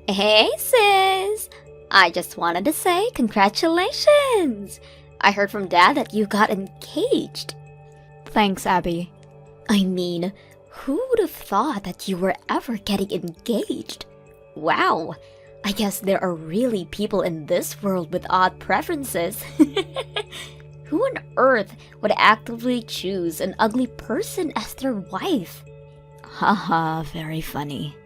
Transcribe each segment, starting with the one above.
Hey sis! I just wanted to say congratulations! I heard from Dad that you got engaged. Thanks, Abby. I mean, who would have thought that you were ever getting engaged? Wow, I guess there are really people in this world with odd preferences. Who on earth would actively choose an ugly person as their wife? Haha, very funny.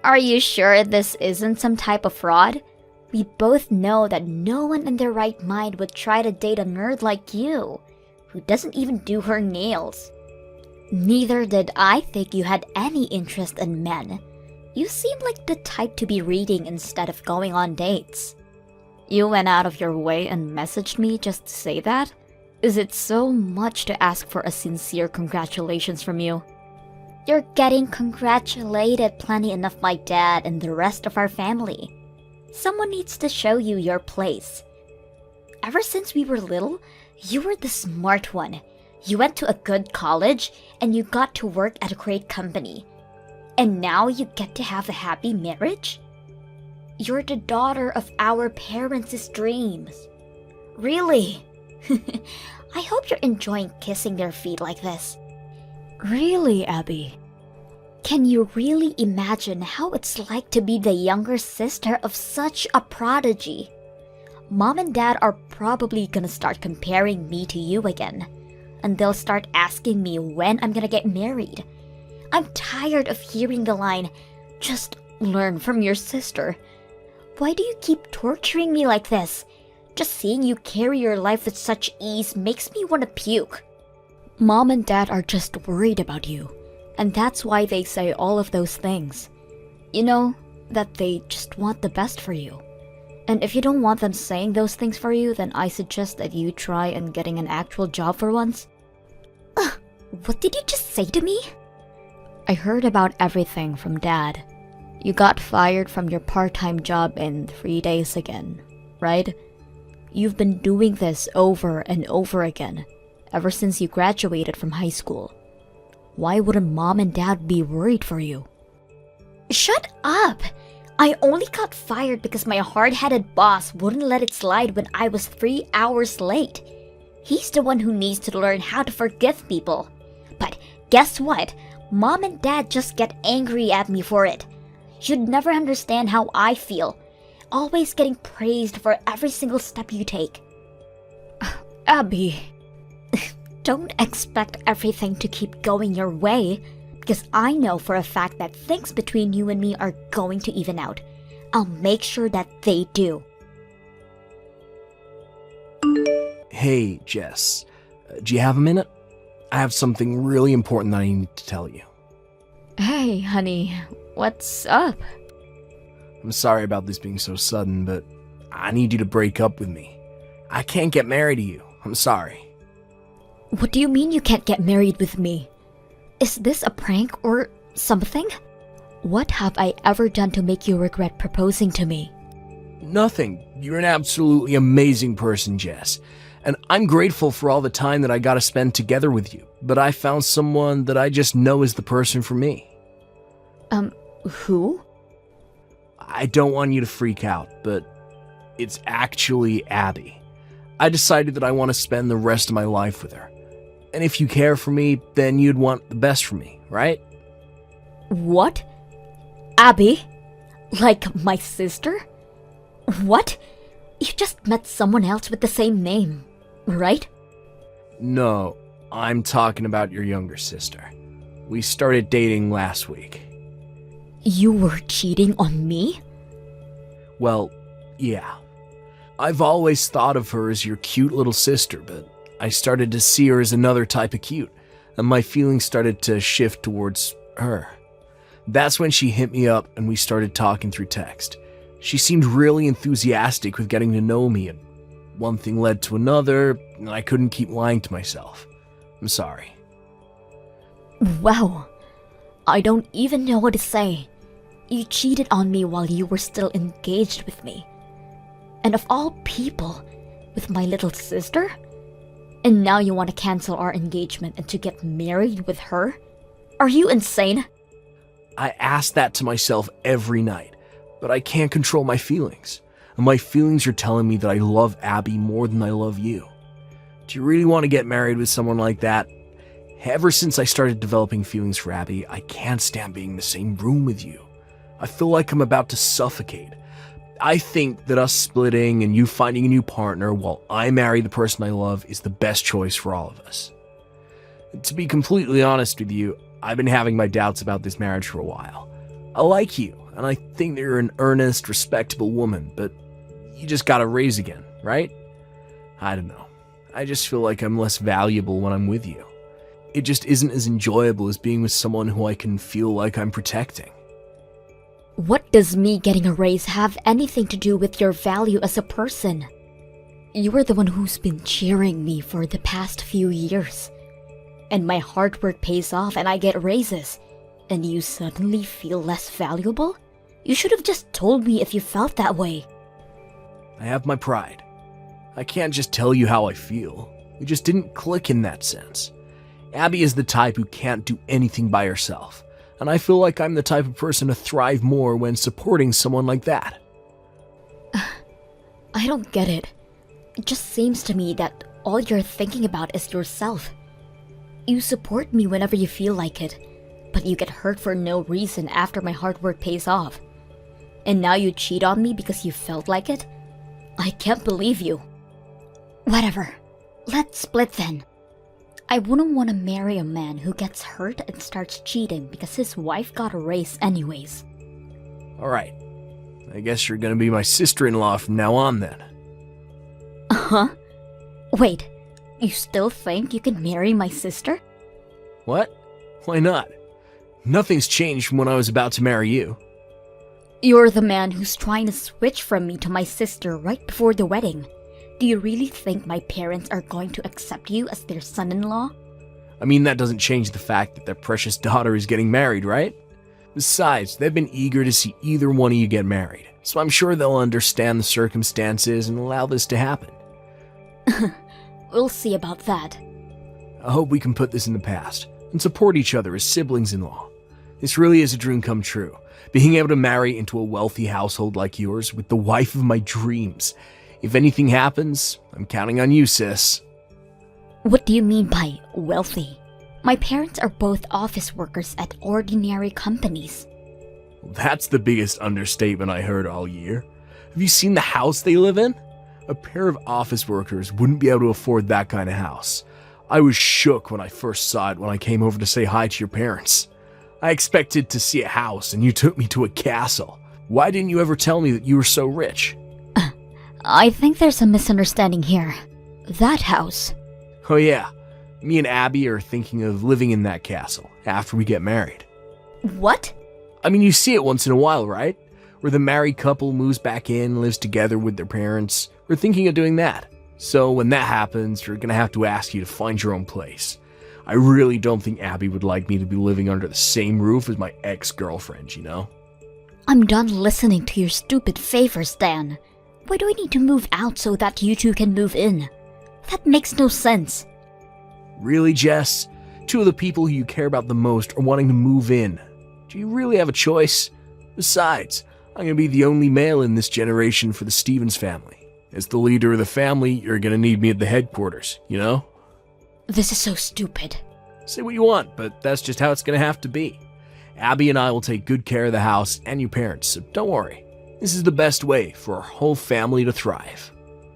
Are you sure this isn't some type of fraud? We both know that no one in their right mind would try to date a nerd like you, who doesn't even do her nails. Neither did I think you had any interest in men. You seem like the type to be reading instead of going on dates. You went out of your way and messaged me just to say that? Is it so much to ask for a sincere congratulations from you? You're getting congratulated plenty enough by Dad and the rest of our family. Someone needs to show you your place. Ever since we were little, you were the smart one. You went to a good college and you got to work at a great company. And now you get to have a happy marriage? You're the daughter of our parents' dreams. Really? I hope you're enjoying kissing their feet like this. Really, Abby? Can you really imagine how it's like to be the younger sister of such a prodigy? Mom and Dad are probably gonna start comparing me to you again. And they'll start asking me when I'm gonna get married. I'm tired of hearing the line, "Just learn from your sister." Why do you keep torturing me like this? Just seeing you carry your life with such ease makes me want to puke. Mom and Dad are just worried about you, and that's why they say all of those things. You know, that they just want the best for you. And if you don't want them saying those things for you, then I suggest that you try and getting an actual job for once. What did you just say to me? I heard about everything from Dad. You got fired from your part-time job in 3 days again, right? You've been doing this over and over again, ever since you graduated from high school. Why wouldn't Mom and Dad be worried for you? Shut up! I only got fired because my hard-headed boss wouldn't let it slide when I was 3 hours late. He's the one who needs to learn how to forgive people. But guess what? Mom and Dad just get angry at me for it. You'd never understand how I feel. Always getting praised for every single step you take. Abby. Don't expect everything to keep going your way, because I know for a fact that things between you and me are going to even out. I'll make sure that they do. Hey, Jess. Do you have a minute? I have something really important that I need to tell you. Hey, honey. What's up? I'm sorry about this being so sudden, but I need you to break up with me. I can't get married to you. I'm sorry. What do you mean you can't get married with me? Is this a prank or something? What have I ever done to make you regret proposing to me? Nothing. You're an absolutely amazing person, Jess. And I'm grateful for all the time that I got to spend together with you. But I found someone that I just know is the person for me. Who? I don't want you to freak out, but it's actually Abby. I decided that I want to spend the rest of my life with her. And if you care for me, then you'd want the best for me, right? What? Abby? Like my sister? What? You just met someone else with the same name, right? No, I'm talking about your younger sister. We started dating last week. You were cheating on me? Well, yeah. I've always thought of her as your cute little sister, but I started to see her as another type of cute, and my feelings started to shift towards her. That's when she hit me up and we started talking through text. She seemed really enthusiastic with getting to know me, and one thing led to another, and I couldn't keep lying to myself. I'm sorry. Wow. I don't even know what to say. You cheated on me while you were still engaged with me. And of all people, with my little sister? And now you want to cancel our engagement and to get married with her? Are you insane? I ask that to myself every night, but I can't control my feelings. And my feelings are telling me that I love Abby more than I love you. Do you really want to get married with someone like that? Ever since I started developing feelings for Abby, I can't stand being in the same room with you. I feel like I'm about to suffocate. I think that us splitting and you finding a new partner while I marry the person I love is the best choice for all of us. To be completely honest with you, I've been having my doubts about this marriage for a while. I like you, and I think that you're an earnest, respectable woman, but you just gotta raise again, right? I don't know. I just feel like I'm less valuable when I'm with you. It just isn't as enjoyable as being with someone who I can feel like I'm protecting. What does me getting a raise have anything to do with your value as a person? You are the one who's been cheering me for the past few years. And my hard work pays off and I get raises. And you suddenly feel less valuable? You should have just told me if you felt that way. I have my pride. I can't just tell you how I feel. We just didn't click in that sense. Abby is the type who can't do anything by herself, and I feel like I'm the type of person to thrive more when supporting someone like that. I don't get it. It just seems to me that all you're thinking about is yourself. You support me whenever you feel like it, but you get hurt for no reason after my hard work pays off. And now you cheat on me because you felt like it? I can't believe you. Whatever. Let's split then. I wouldn't want to marry a man who gets hurt and starts cheating because his wife got a raise anyways. Alright. I guess you're gonna be my sister-in-law from now on then. Uh-huh. Wait, you still think you can marry my sister? What? Why not? Nothing's changed from when I was about to marry you. You're the man who's trying to switch from me to my sister right before the wedding. Do you really think my parents are going to accept you as their son-in-law? I mean, that doesn't change the fact that their precious daughter is getting married, right? Besides, they've been eager to see either one of you get married, so I'm sure they'll understand the circumstances and allow this to happen. We'll see about that. I hope we can put this in the past and support each other as siblings-in-law. This really is a dream come true, being able to marry into a wealthy household like yours with the wife of my dreams. If anything happens, I'm counting on you, sis. What do you mean by wealthy? My parents are both office workers at ordinary companies. That's the biggest understatement I heard all year. Have you seen the house they live in? A pair of office workers wouldn't be able to afford that kind of house. I was shook when I first saw it when I came over to say hi to your parents. I expected to see a house and you took me to a castle. Why didn't you ever tell me that you were so rich? I think there's a misunderstanding here. That house. Oh yeah, me and Abby are thinking of living in that castle after we get married. What? I mean, you see it once in a while, right? Where the married couple moves back in and lives together with their parents. We're thinking of doing that. So when that happens, we're gonna have to ask you to find your own place. I really don't think Abby would like me to be living under the same roof as my ex-girlfriend, you know? I'm done listening to your stupid favors, Dan. Why do I need to move out so that you two can move in? That makes no sense. Really, Jess? Two of the people who you care about the most are wanting to move in. Do you really have a choice? Besides, I'm gonna be the only male in this generation for the Stevens family. As the leader of the family, you're gonna need me at the headquarters, you know? This is so stupid. Say what you want, but that's just how it's gonna have to be. Abby and I will take good care of the house and your parents, so don't worry. This is the best way for our whole family to thrive.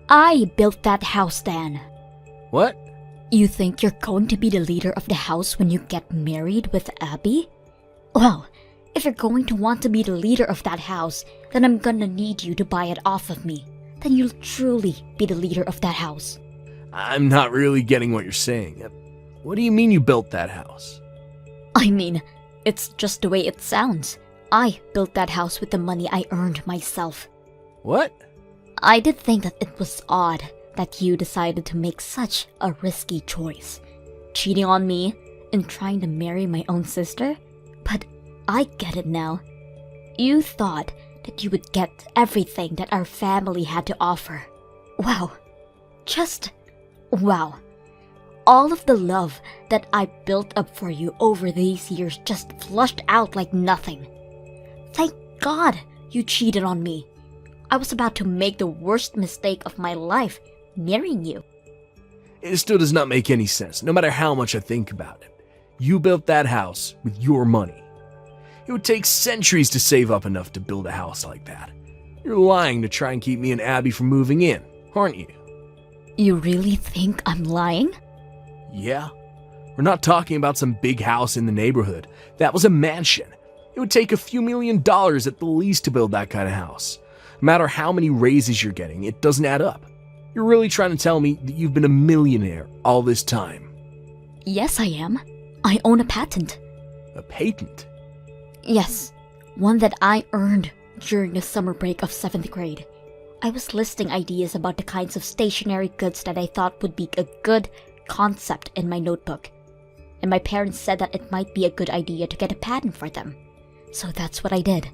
I built that house, Dan. What? You think you're going to be the leader of the house when you get married with Abby? Well, if you're going to want to be the leader of that house, then I'm gonna need you to buy it off of me. Then you'll truly be the leader of that house. I'm not really getting what you're saying. What do you mean you built that house? I mean, it's just the way it sounds. I built that house with the money I earned myself. What? I did think that it was odd that you decided to make such a risky choice. Cheating on me and trying to marry my own sister? But I get it now. You thought that you would get everything that our family had to offer. Wow. Just wow. All of the love that I built up for you over these years just flushed out like nothing. Thank God You cheated on me. I was about to make the worst mistake of my life, marrying you. It still does not make any sense, no matter how much I think about it. You built that house with your money. It would take centuries to save up enough to build a house like that. You're lying to try and keep me and Abby from moving in, aren't you? You really think I'm lying? Yeah. We're not talking about some big house in the neighborhood. That was a mansion. It would take a few $1,000,000 at the least to build that kind of house. No matter how many raises you're getting, it doesn't add up. You're really trying to tell me that you've been a millionaire all this time? Yes, I am. I own a patent. A patent? Yes, one that I earned during the summer break of 7th grade. I was listing ideas about the kinds of stationery goods that I thought would be a good concept in my notebook. And my parents said that it might be a good idea to get a patent for them. So that's what I did.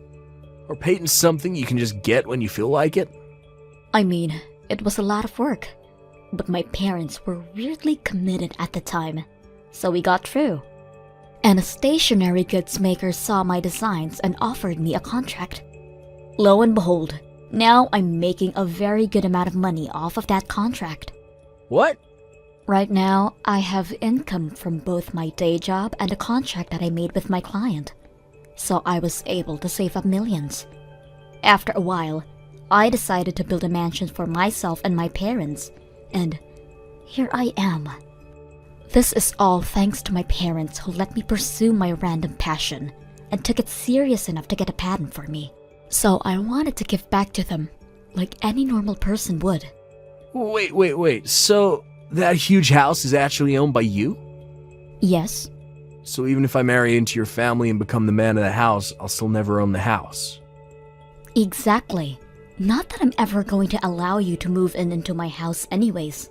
Are patents something you can just get when you feel like it? I mean, it was a lot of work. But my parents were weirdly committed at the time. So we got through. And a stationery goods maker saw my designs and offered me a contract. Lo and behold, now I'm making a very good amount of money off of that contract. What? Right now, I have income from both my day job and a contract that I made with my client. So I was able to save up millions. After a while, I decided to build a mansion for myself and my parents. And here I am. This is all thanks to my parents who let me pursue my random passion and took it serious enough to get a patent for me. So I wanted to give back to them, like any normal person would. Wait. So that huge house is actually owned by you? Yes. So even if I marry into your family and become the man of the house, I'll still never own the house. Exactly. Not that I'm ever going to allow you to move into my house anyways.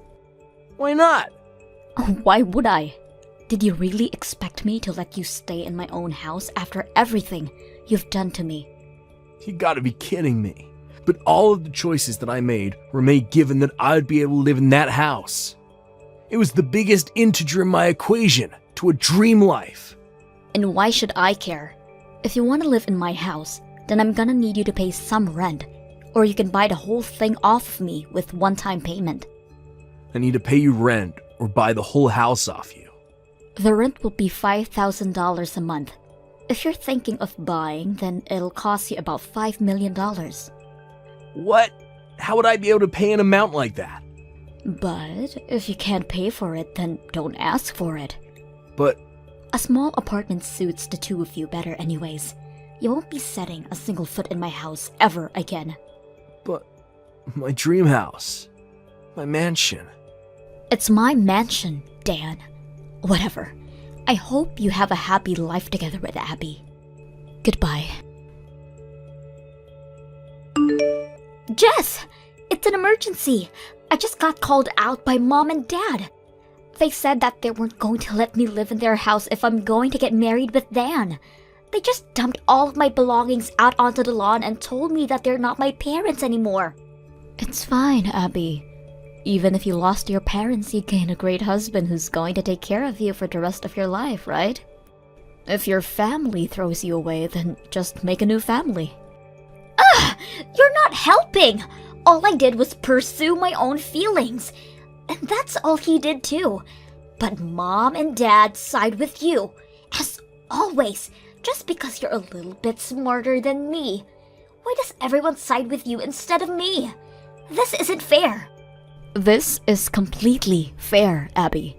Why not? Why would I? Did you really expect me to let you stay in my own house after everything you've done to me? You gotta be kidding me. But all of the choices that I made were made given that I'd be able to live in that house. It was the biggest integer in my equation to a dream life. And why should I care? If you want to live in my house, then I'm gonna need you to pay some rent. Or you can buy the whole thing off of me with one-time payment. I need to pay you rent or buy the whole house off you. The rent will be $5,000 a month. If you're thinking of buying, then it'll cost you about $5 million. What? How would I be able to pay an amount like that? But if you can't pay for it, then don't ask for it. But a small apartment suits the two of you better anyways. You won't be setting a single foot in my house ever again. But my dream house, my mansion. It's my mansion, Dan. Whatever. I hope you have a happy life together with Abby. Goodbye. Jess! It's an emergency! I just got called out by Mom and Dad. They said that they weren't going to let me live in their house if I'm going to get married with Dan. They just dumped all of my belongings out onto the lawn and told me that they're not my parents anymore. It's fine, Abby. Even if you lost your parents, you gain a great husband who's going to take care of you for the rest of your life, right? If your family throws you away, then just make a new family. Ugh! You're not helping! All I did was pursue my own feelings. And that's all he did too. But Mom and Dad side with you, as always, just because you're a little bit smarter than me. Why does everyone side with you instead of me? This isn't fair. This is completely fair, Abby.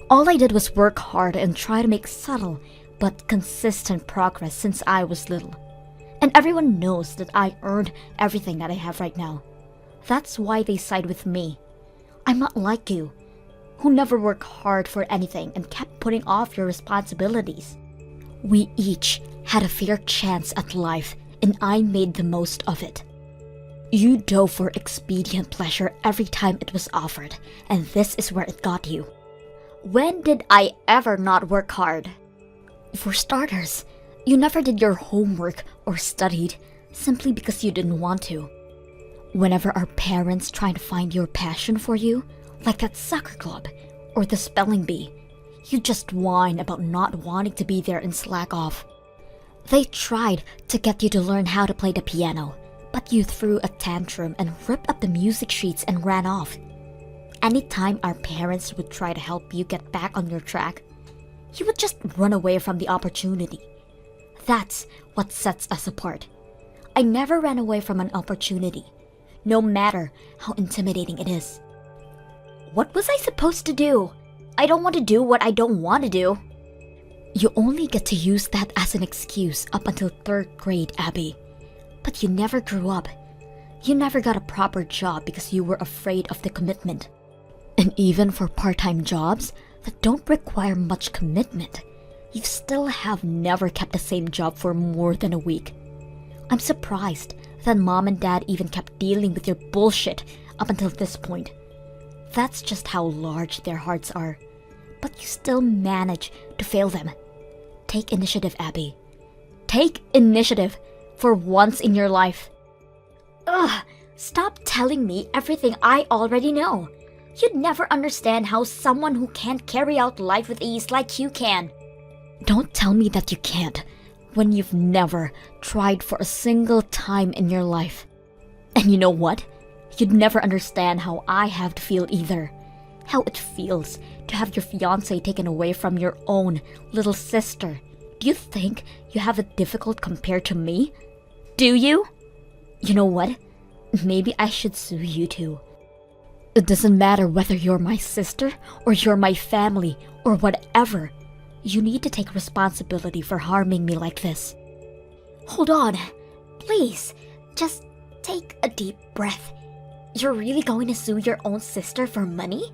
All I did was work hard and try to make subtle but consistent progress since I was little. And everyone knows that I earned everything that I have right now. That's why they side with me. I'm not like you, who never worked hard for anything and kept putting off your responsibilities. We each had a fair chance at life, and I made the most of it. You dove for expedient pleasure every time it was offered, and this is where it got you. When did I ever not work hard? For starters, you never did your homework or studied simply because you didn't want to. Whenever our parents tried to find your passion for you, like that soccer club or the spelling bee, you just whine about not wanting to be there and slack off. They tried to get you to learn how to play the piano, but you threw a tantrum and ripped up the music sheets and ran off. Anytime our parents would try to help you get back on your track, you would just run away from the opportunity. That's what sets us apart. I never ran away from an opportunity, no matter how intimidating it is. What was I supposed to do? I don't want to do what I don't want to do. You only get to use that as an excuse up until 3rd grade, Abby. But you never grew up. You never got a proper job because you were afraid of the commitment. And even for part-time jobs that don't require much commitment, you still have never kept the same job for more than a week. I'm surprised that Mom and Dad even kept dealing with your bullshit up until this point. That's just how large their hearts are. But you still manage to fail them. Take initiative, Abby. Take initiative for once in your life. Ugh, stop telling me everything I already know. You'd never understand how someone who can't carry out life with ease like you can. Don't tell me that you can't when you've never tried for a single time in your life. And you know what? You'd never understand how I have to feel either. How it feels to have your fiancé taken away from your own little sister. Do you think you have it difficult compared to me? Do you? You know what? Maybe I should sue you too. It doesn't matter whether you're my sister or you're my family or whatever. You need to take responsibility for harming me like this. Hold on. Please, just take a deep breath. You're really going to sue your own sister for money?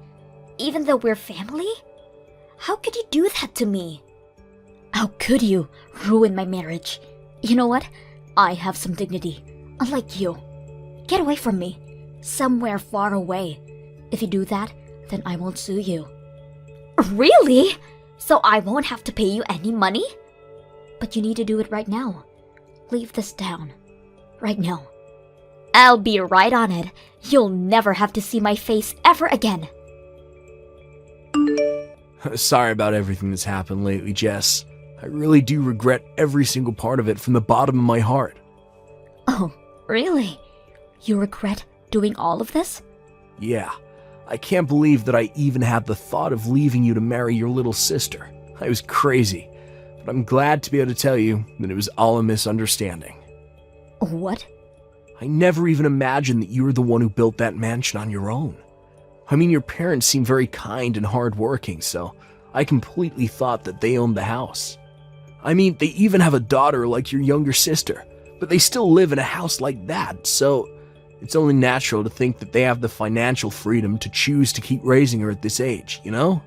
Even though we're family? How could you do that to me? How could you ruin my marriage? You know what? I have some dignity, unlike you. Get away from me, somewhere far away. If you do that, then I won't sue you. Really? So I won't have to pay you any money? But you need to do it right now. Leave this down. Right now. I'll be right on it. You'll never have to see my face ever again. Sorry about everything that's happened lately, Jess. I really do regret every single part of it from the bottom of my heart. Oh, really? You regret doing all of this? Yeah. I can't believe that I even had the thought of leaving you to marry your little sister. I was crazy. But I'm glad to be able to tell you that it was all a misunderstanding. What? I never even imagined that you were the one who built that mansion on your own. I mean, your parents seem very kind and hardworking, so I completely thought that they owned the house. I mean, they even have a daughter like your younger sister, but they still live in a house like that, so it's only natural to think that they have the financial freedom to choose to keep raising her at this age, you know?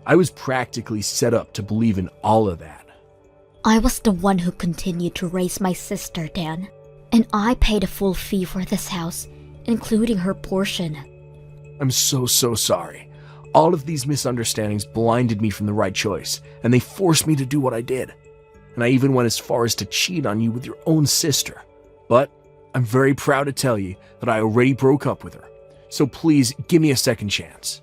I was practically set up to believe in all of that. I was the one who continued to raise my sister, Dan. And I paid a full fee for this house, including her portion. I'm so sorry. All of these misunderstandings blinded me from the right choice, and they forced me to do what I did. And I even went as far as to cheat on you with your own sister. But I'm very proud to tell you that I already broke up with her. So please, give me a second chance.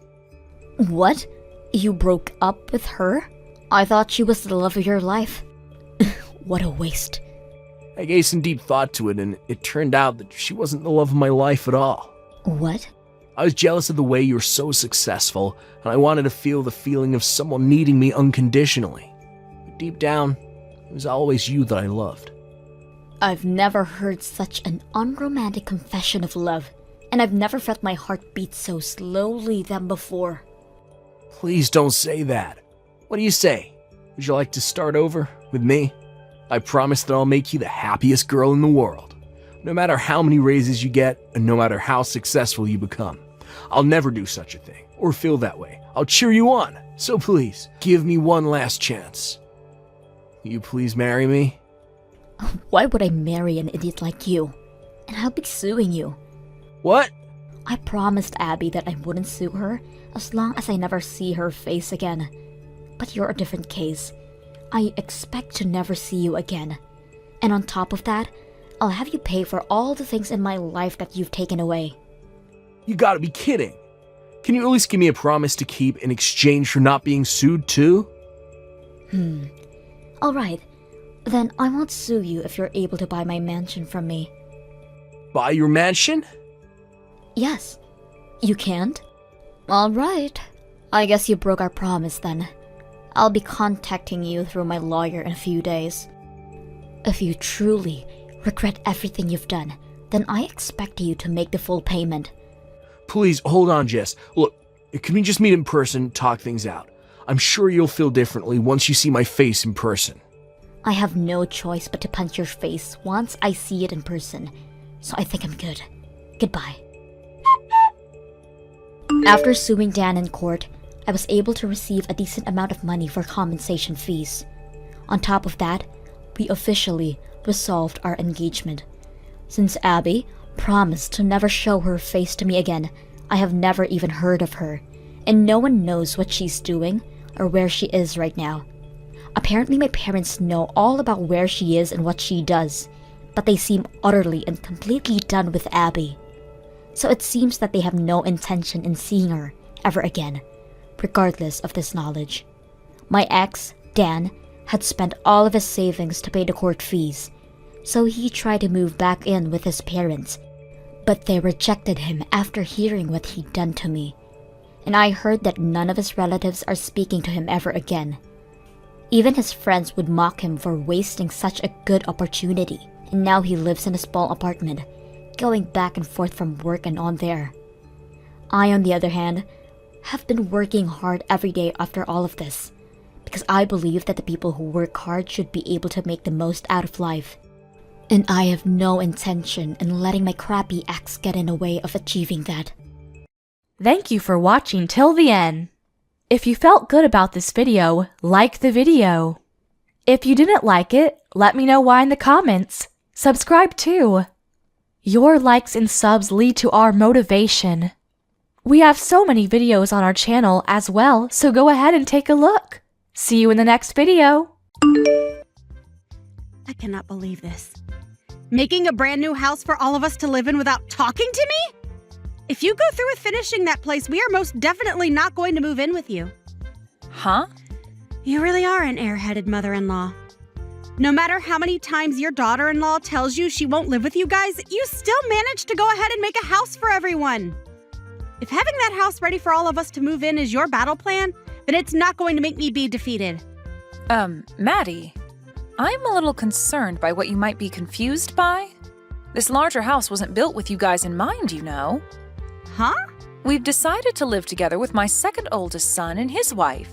What? You broke up with her? I thought she was the love of your life. What a waste. I gave some deep thought to it, and it turned out that she wasn't the love of my life at all. What? I was jealous of the way you were so successful, and I wanted to feel the feeling of someone needing me unconditionally. But deep down, it was always you that I loved. I've never heard such an unromantic confession of love, and I've never felt my heart beat so slowly than before. Please don't say that. What do you say? Would you like to start over with me? I promise that I'll make you the happiest girl in the world. No matter how many raises you get, and no matter how successful you become. I'll never do such a thing, or feel that way. I'll cheer you on. So please, give me one last chance. Will you please marry me? Why would I marry an idiot like you? And I'll be suing you. What? I promised Abby that I wouldn't sue her as long as I never see her face again. But you're a different case. I expect to never see you again. And on top of that, I'll have you pay for all the things in my life that you've taken away. You gotta be kidding. Can you at least give me a promise to keep in exchange for not being sued too? Alright, Then I won't sue you if you're able to buy my mansion from me. Buy your mansion? Yes. You can't? Alright. I guess you broke our promise then. I'll be contacting you through my lawyer in a few days. If you truly regret everything you've done, then I expect you to make the full payment. Please, hold on, Jess. Look, can we just meet in person, talk things out? I'm sure you'll feel differently once you see my face in person. I have no choice but to punch your face once I see it in person, so I think I'm good. Goodbye. After suing Dan in court, I was able to receive a decent amount of money for compensation fees. On top of that, we officially resolved our engagement. Since Abby promised to never show her face to me again, I have never even heard of her, and no one knows what she's doing or where she is right now. Apparently my parents know all about where she is and what she does, but they seem utterly and completely done with Abby. So it seems that they have no intention in seeing her ever again, regardless of this knowledge. My ex, Dan, had spent all of his savings to pay the court fees, so he tried to move back in with his parents, but they rejected him after hearing what he'd done to me. And I heard that none of his relatives are speaking to him ever again. Even his friends would mock him for wasting such a good opportunity, and now he lives in a small apartment, going back and forth from work and on there. I, on the other hand, have been working hard every day after all of this, because I believe that the people who work hard should be able to make the most out of life. And I have no intention in letting my crappy ex get in the way of achieving that. Thank you for watching till the end. If you felt good about this video, like the video. If you didn't like it, let me know why in the comments. Subscribe too. Your likes and subs lead to our motivation. We have so many videos on our channel as well, so go ahead and take a look. See you in the next video. I cannot believe this. Making a brand new house for all of us to live in without talking to me? If you go through with finishing that place, we are most definitely not going to move in with you. Huh? You really are an airheaded mother-in-law. No matter how many times your daughter-in-law tells you she won't live with you guys, you still manage to go ahead and make a house for everyone. If having that house ready for all of us to move in is your battle plan, then it's not going to make me be defeated. Maddie, I'm a little concerned by what you might be confused by. This larger house wasn't built with you guys in mind, you know. Huh? We've decided to live together with my second oldest son and his wife.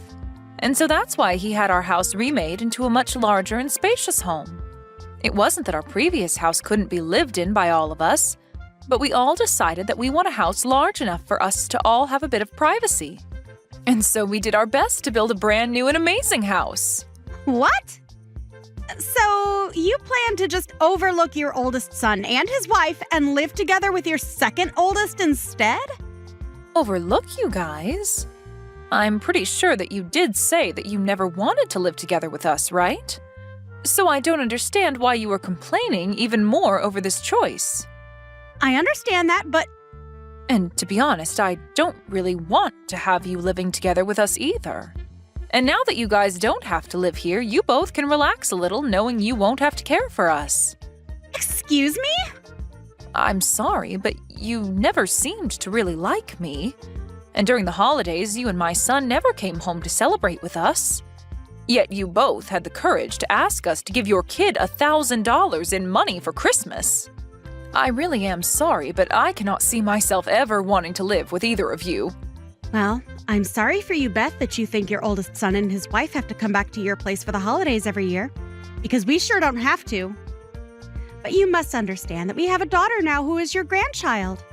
And so that's why he had our house remade into a much larger and spacious home. It wasn't that our previous house couldn't be lived in by all of us, but we all decided that we want a house large enough for us to all have a bit of privacy. And so we did our best to build a brand new and amazing house. What? So you plan to just overlook your oldest son and his wife and live together with your second oldest instead? Overlook you guys? I'm pretty sure that you did say that you never wanted to live together with us, right? So I don't understand why you were complaining even more over this choice. I understand that, but... And to be honest, I don't really want to have you living together with us either. And now that you guys don't have to live here, you both can relax a little knowing you won't have to care for us. Excuse me? I'm sorry, but you never seemed to really like me. And during the holidays, you and my son never came home to celebrate with us. Yet you both had the courage to ask us to give your kid $1,000 in money for Christmas. I really am sorry, but I cannot see myself ever wanting to live with either of you. Well, I'm sorry for you, Beth, that you think your oldest son and his wife have to come back to your place for the holidays every year, because we sure don't have to. But you must understand that we have a daughter now who is your grandchild.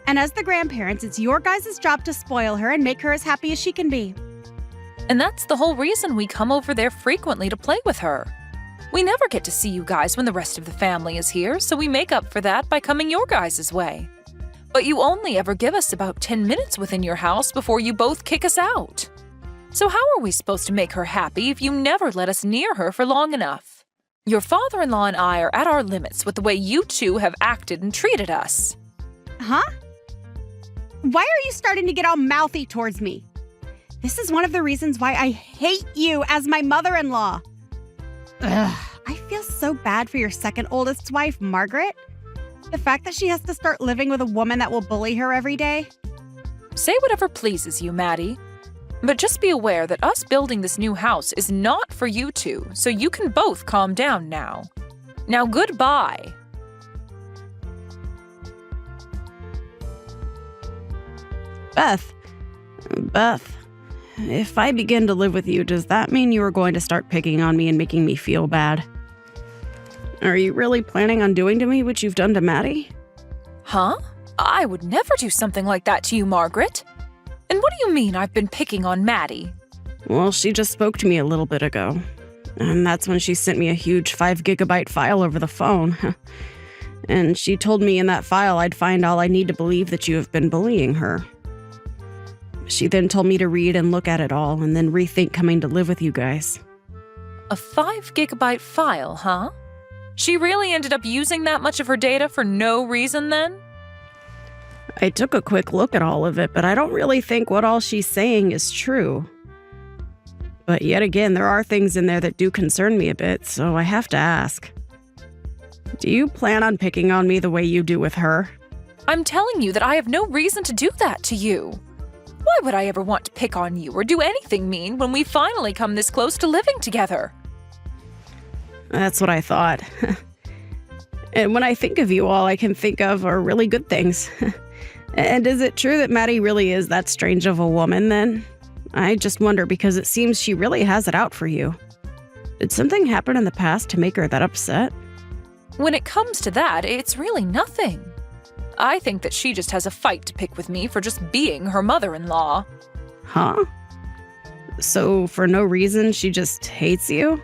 And as the grandparents, it's your guys' job to spoil her and make her as happy as she can be. And that's the whole reason we come over there frequently to play with her. We never get to see you guys when the rest of the family is here, so we make up for that by coming your guys' way. But you only ever give us about 10 minutes within your house before you both kick us out. So how are we supposed to make her happy if you never let us near her for long enough? Your father-in-law and I are at our limits with the way you two have acted and treated us. Huh? Why are you starting to get all mouthy towards me? This is one of the reasons why I hate you as my mother-in-law. Ugh, I feel so bad for your second oldest wife, Margaret. The fact that she has to start living with a woman that will bully her every day. Say whatever pleases you, Maddie. But just be aware that us building this new house is not for you two, so you can both calm down now. Now, goodbye. Beth, if I begin to live with you, does that mean you are going to start picking on me and making me feel bad? Are you really planning on doing to me what you've done to Maddie? Huh? I would never do something like that to you, Margaret. And what do you mean I've been picking on Maddie? Well, she just spoke to me a little bit ago. And that's when she sent me a huge 5 gigabyte file over the phone. And she told me in that file I'd find all I need to believe that you have been bullying her. She then told me to read and look at it all and then rethink coming to live with you guys. A 5 gigabyte file, huh? She really ended up using that much of her data for no reason then? I took a quick look at all of it, but I don't really think what all she's saying is true. But yet again, there are things in there that do concern me a bit, so I have to ask. Do you plan on picking on me the way you do with her? I'm telling you that I have no reason to do that to you. Why would I ever want to pick on you or do anything mean when we finally come this close to living together? That's what I thought. And when I think of you, all I can think of are really good things. And is it true that Maddie really is that strange of a woman, then? I just wonder because it seems she really has it out for you. Did something happen in the past to make her that upset? When it comes to that, it's really nothing. I think that she just has a fight to pick with me for just being her mother-in-law. Huh? So for no reason, she just hates you?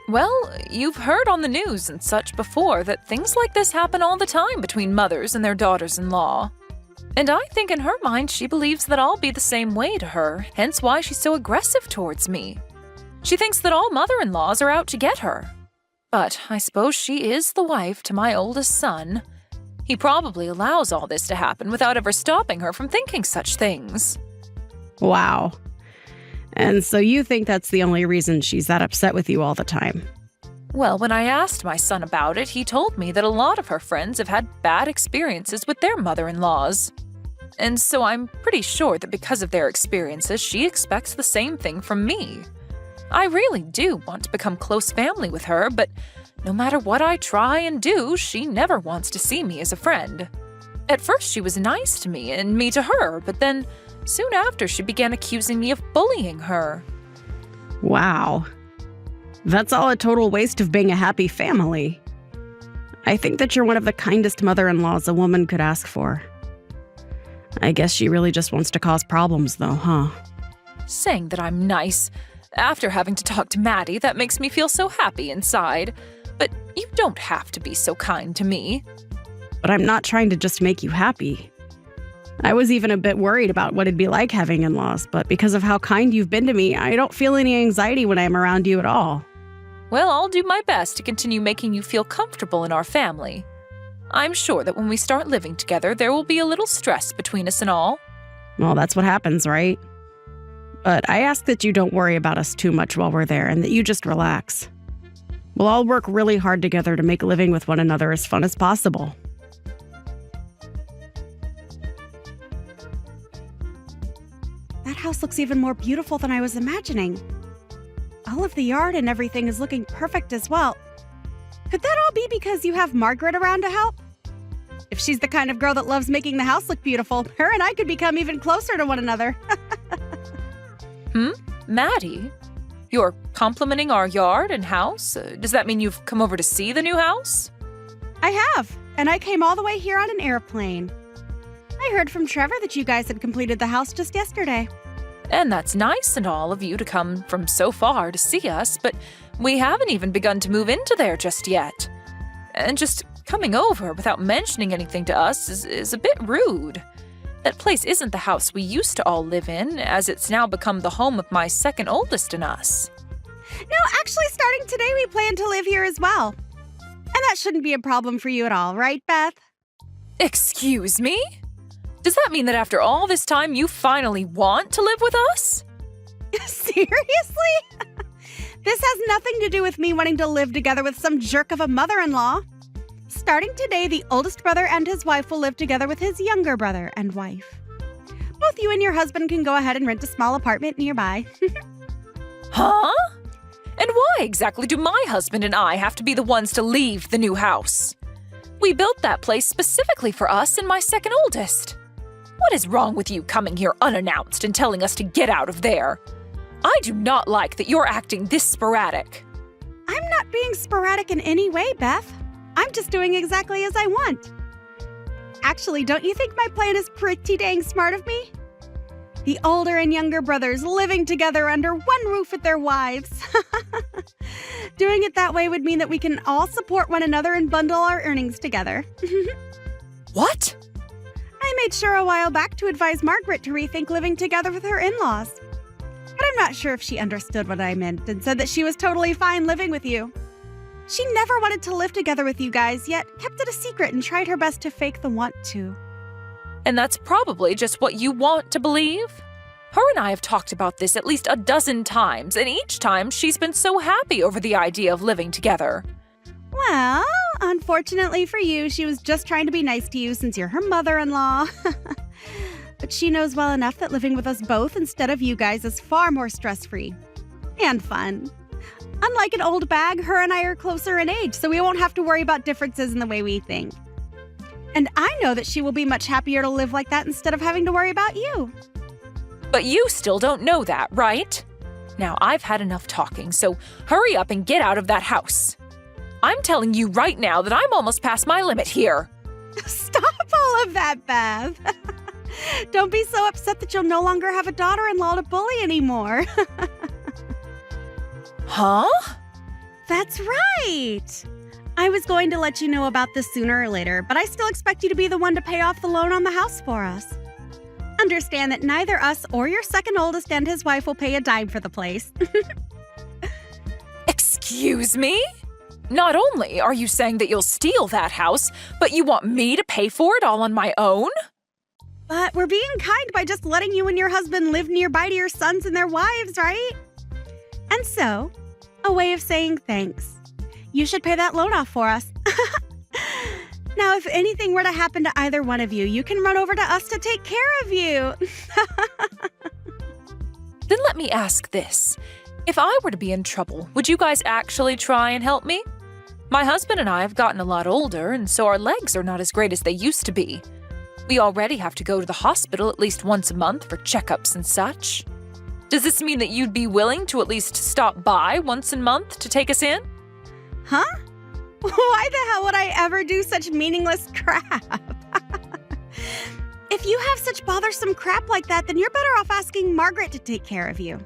Well, you've heard on the news and such before that things like this happen all the time between mothers and their daughters-in-law. And I think in her mind she believes that I'll be the same way to her, hence why she's so aggressive towards me. She thinks that all mother-in-laws are out to get her. But I suppose she is the wife to my oldest son. He probably allows all this to happen without ever stopping her from thinking such things. Wow. And so you think that's the only reason she's that upset with you all the time? Well, when I asked my son about it, he told me that a lot of her friends have had bad experiences with their mother-in-laws. And so I'm pretty sure that because of their experiences, she expects the same thing from me. I really do want to become close family with her, but no matter what I try and do, she never wants to see me as a friend. At first, she was nice to me and me to her, but then soon after, she began accusing me of bullying her. Wow. That's all a total waste of being a happy family. I think that you're one of the kindest mother-in-laws a woman could ask for. I guess she really just wants to cause problems, though, huh? Saying that I'm nice. After having to talk to Maddie, that makes me feel so happy inside. But you don't have to be so kind to me. But I'm not trying to just make you happy. I was even a bit worried about what it'd be like having in-laws, but because of how kind you've been to me, I don't feel any anxiety when I'm around you at all. Well, I'll do my best to continue making you feel comfortable in our family. I'm sure that when we start living together, there will be a little stress between us and all. Well, that's what happens, right? But I ask that you don't worry about us too much while we're there and that you just relax. We'll all work really hard together to make living with one another as fun as possible. That house looks even more beautiful than I was imagining. All of the yard and everything is looking perfect as well. Could that all be because you have Margaret around to help? If she's the kind of girl that loves making the house look beautiful, her and I could become even closer to one another. Maddie? You're complimenting our yard and house? Does that mean you've come over to see the new house? I have, and I came all the way here on an airplane. I heard from Trevor that you guys had completed the house just yesterday. And that's nice and all of you to come from so far to see us, but we haven't even begun to move into there just yet. And just coming over without mentioning anything to us is a bit rude. That place isn't the house we used to all live in, as it's now become the home of my second oldest and us. No, actually, starting today, we plan to live here as well. And that shouldn't be a problem for you at all, right, Beth? Excuse me? Does that mean that after all this time you finally want to live with us? Seriously? This has nothing to do with me wanting to live together with some jerk of a mother-in-law. Starting today, the oldest brother and his wife will live together with his younger brother and wife. Both you and your husband can go ahead and rent a small apartment nearby. Huh? And why exactly do my husband and I have to be the ones to leave the new house? We built that place specifically for us and my second oldest. What is wrong with you coming here unannounced and telling us to get out of there? I do not like that you're acting this sporadic. I'm not being sporadic in any way, Beth. I'm just doing exactly as I want. Actually, don't you think my plan is pretty dang smart of me? The older and younger brothers living together under one roof with their wives. Doing it that way would mean that we can all support one another and bundle our earnings together. What? I made sure a while back to advise Margaret to rethink living together with her in-laws. But I'm not sure if she understood what I meant and said that she was totally fine living with you. She never wanted to live together with you guys, yet kept it a secret and tried her best to fake the want to. And that's probably just what you want to believe? Her and I have talked about this at least a dozen times, and each time she's been so happy over the idea of living together. Well, unfortunately for you, she was just trying to be nice to you since you're her mother-in-law. But she knows well enough that living with us both instead of you guys is far more stress-free and fun. Unlike an old bag, her and I are closer in age, so we won't have to worry about differences in the way we think. And I know that she will be much happier to live like that instead of having to worry about you. But you still don't know that, right? Now, I've had enough talking, so hurry up and get out of that house. I'm telling you right now that I'm almost past my limit here. Stop all of that, Beth. Don't be so upset that you'll no longer have a daughter-in-law to bully anymore. Huh? That's right. I was going to let you know about this sooner or later, but I still expect you to be the one to pay off the loan on the house for us. Understand that neither us or your second oldest and his wife will pay a dime for the place. Excuse me? Not only are you saying that you'll steal that house, but you want me to pay for it all on my own? But we're being kind by just letting you and your husband live nearby to your sons and their wives, right? And so, a way of saying thanks. You should pay that loan off for us. Now, if anything were to happen to either one of you, you can run over to us to take care of you. Then let me ask this. If I were to be in trouble, would you guys actually try and help me? My husband and I have gotten a lot older, and so our legs are not as great as they used to be. We already have to go to the hospital at least once a month for checkups and such. Does this mean that you'd be willing to at least stop by once a month to take us in? Huh? Why the hell would I ever do such meaningless crap? If you have such bothersome crap like that, then you're better off asking Margaret to take care of you.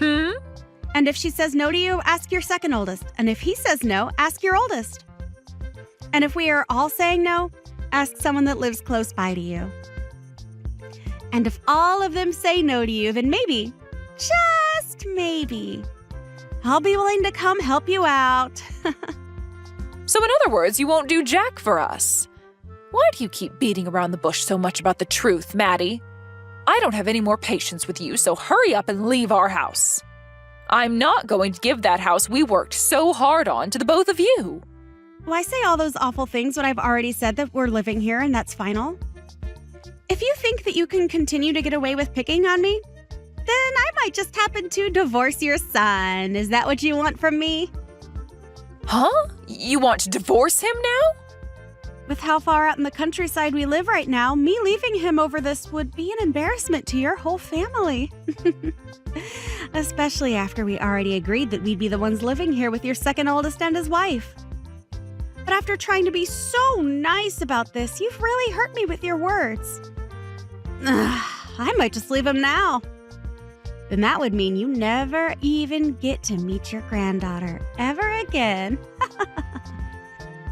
And if she says no to you, ask your second oldest. And if he says no, ask your oldest. And if we are all saying no, ask someone that lives close by to you. And if all of them say no to you, then maybe, just maybe, I'll be willing to come help you out. So in other words, you won't do jack for us. Why do you keep beating around the bush so much about the truth, Maddie? I don't have any more patience with you, so hurry up and leave our house. I'm not going to give that house we worked so hard on to the both of you. Why say all those awful things when I've already said that we're living here and that's final? If you think that you can continue to get away with picking on me, then I might just happen to divorce your son. Is that what you want from me? Huh? You want to divorce him now? With how far out in the countryside we live right now, me leaving him over this would be an embarrassment to your whole family. Especially after we already agreed that we'd be the ones living here with your second oldest and his wife. But after trying to be so nice about this, you've really hurt me with your words. I might just leave him now. Then that would mean you never even get to meet your granddaughter ever again.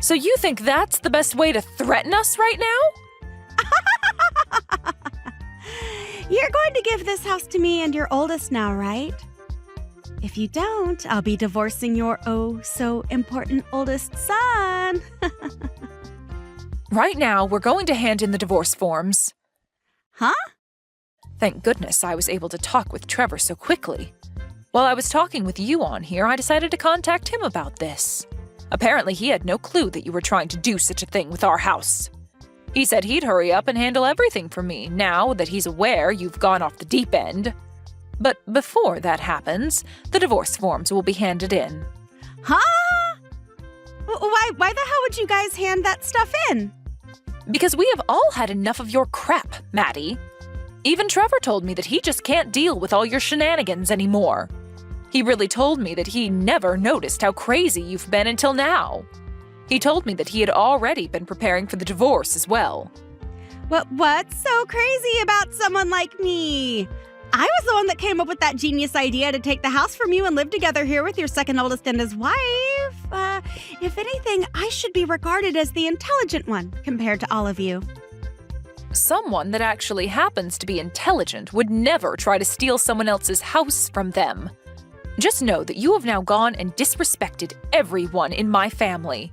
So you think that's the best way to threaten us right now? You're going to give this house to me and your oldest now, right? If you don't, I'll be divorcing your oh-so-important oldest son. Right now, we're going to hand in the divorce forms. Huh? Thank goodness I was able to talk with Trevor so quickly. While I was talking with you on here, I decided to contact him about this. Apparently, he had no clue that you were trying to do such a thing with our house. He said he'd hurry up and handle everything for me now that he's aware you've gone off the deep end. But before that happens, the divorce forms will be handed in. Huh? Why the hell would you guys hand that stuff in? Because we have all had enough of your crap, Maddie. Even Trevor told me that he just can't deal with all your shenanigans anymore. He really told me that he never noticed how crazy you've been until now. He told me that he had already been preparing for the divorce as well. What's so crazy about someone like me? I was the one that came up with that genius idea to take the house from you and live together here with your second oldest and his wife. If anything, I should be regarded as the intelligent one compared to all of you. Someone that actually happens to be intelligent would never try to steal someone else's house from them. Just know that you have now gone and disrespected everyone in my family.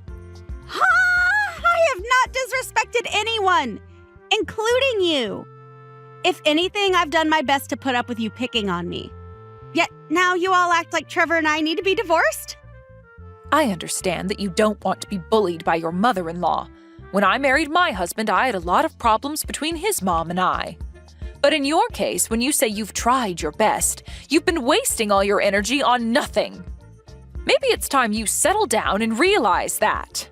I have not disrespected anyone, including you. If anything, I've done my best to put up with you picking on me. Yet now you all act like Trevor and I need to be divorced? I understand that you don't want to be bullied by your mother-in-law. When I married my husband, I had a lot of problems between his mom and I. But in your case, when you say you've tried your best, you've been wasting all your energy on nothing. Maybe it's time you settle down and realize that.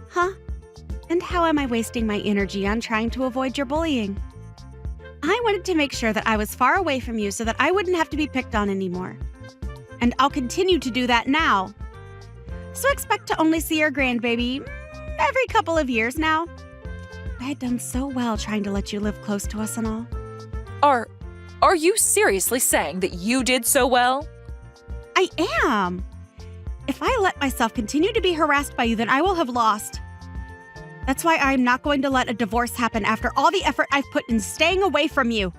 Huh? And how am I wasting my energy on trying to avoid your bullying? I wanted to make sure that I was far away from you so that I wouldn't have to be picked on anymore. And I'll continue to do that now. So expect to only see your grandbaby every couple of years now. I had done so well trying to let you live close to us and all. Are you seriously saying that you did so well? I am. If I let myself continue to be harassed by you, then I will have lost. That's why I'm not going to let a divorce happen after all the effort I've put in staying away from you.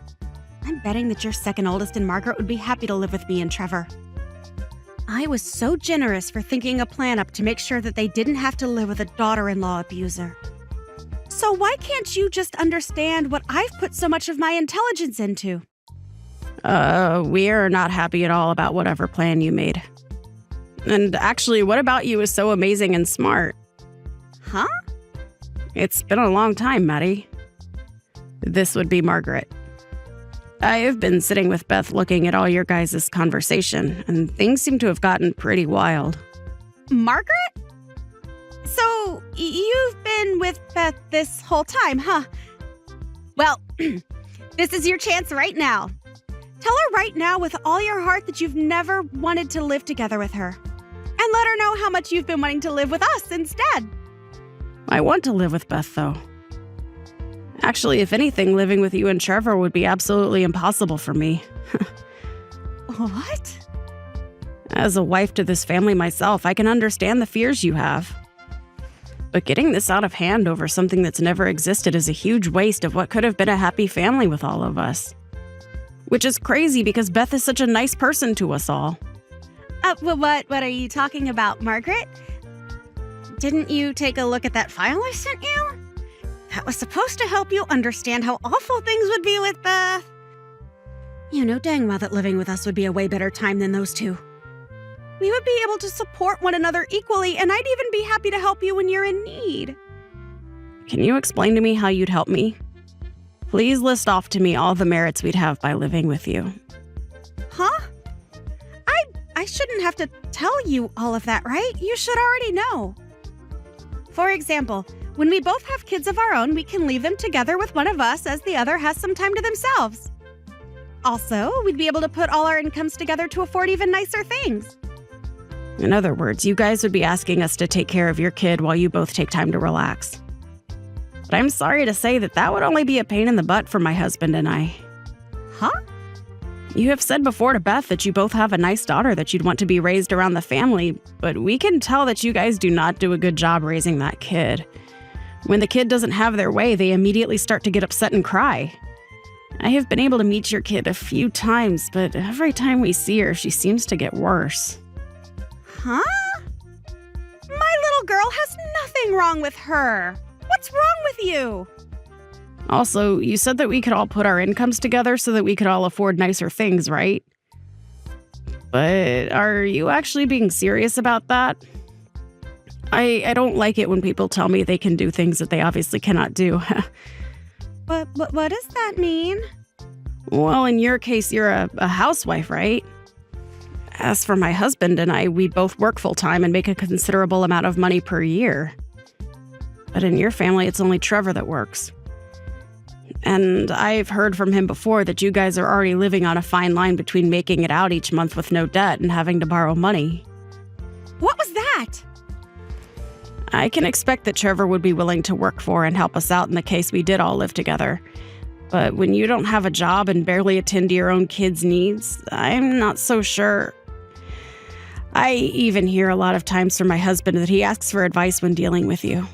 I'm betting that your second oldest and Margaret would be happy to live with me and Trevor. I was so generous for thinking a plan up to make sure that they didn't have to live with a daughter-in-law abuser. So why can't you just understand what I've put so much of my intelligence into? We're not happy at all about whatever plan you made. And actually, what about you is so amazing and smart? Huh? It's been a long time, Maddie. This would be Margaret. I have been sitting with Beth looking at all your guys' conversation, and things seem to have gotten pretty wild. Margaret? So, you've been with Beth this whole time, huh? Well, this is your chance right now. Tell her right now with all your heart that you've never wanted to live together with her. And let her know how much you've been wanting to live with us instead. I want to live with Beth, though. Actually, if anything, living with you and Trevor would be absolutely impossible for me. What? As a wife to this family myself, I can understand the fears you have. But getting this out of hand over something that's never existed is a huge waste of what could have been a happy family with all of us. Which is crazy because Beth is such a nice person to us all. What are you talking about, Margaret? Didn't you take a look at that file I sent you? That was supposed to help you understand how awful things would be with Beth. You know dang well that living with us would be a way better time than those two. We would be able to support one another equally, and I'd even be happy to help you when you're in need. Can you explain to me how you'd help me? Please list off to me all the merits we'd have by living with you. Huh? I shouldn't have to tell you all of that, right? You should already know. For example, when we both have kids of our own, we can leave them together with one of us as the other has some time to themselves. Also, we'd be able to put all our incomes together to afford even nicer things. In other words, you guys would be asking us to take care of your kid while you both take time to relax. But I'm sorry to say that would only be a pain in the butt for my husband and I. Huh? You have said before to Beth that you both have a nice daughter that you'd want to be raised around the family, but we can tell that you guys do not do a good job raising that kid. When the kid doesn't have their way, they immediately start to get upset and cry. I have been able to meet your kid a few times, but every time we see her, she seems to get worse. Huh? My little girl has nothing wrong with her. What's wrong with you? Also, you said that we could all put our incomes together so that we could all afford nicer things, right? But are you actually being serious about that? I don't like it when people tell me they can do things that they obviously cannot do. What does that mean? Well, in your case, you're a housewife, right? As for my husband and I, we both work full-time and make a considerable amount of money per year. But in your family, it's only Trevor that works. And I've heard from him before that you guys are already living on a fine line between making it out each month with no debt and having to borrow money. What was that? I can expect that Trevor would be willing to work for and help us out in the case we did all live together. But when you don't have a job and barely attend to your own kids' needs, I'm not so sure. I even hear a lot of times from my husband that he asks for advice when dealing with you.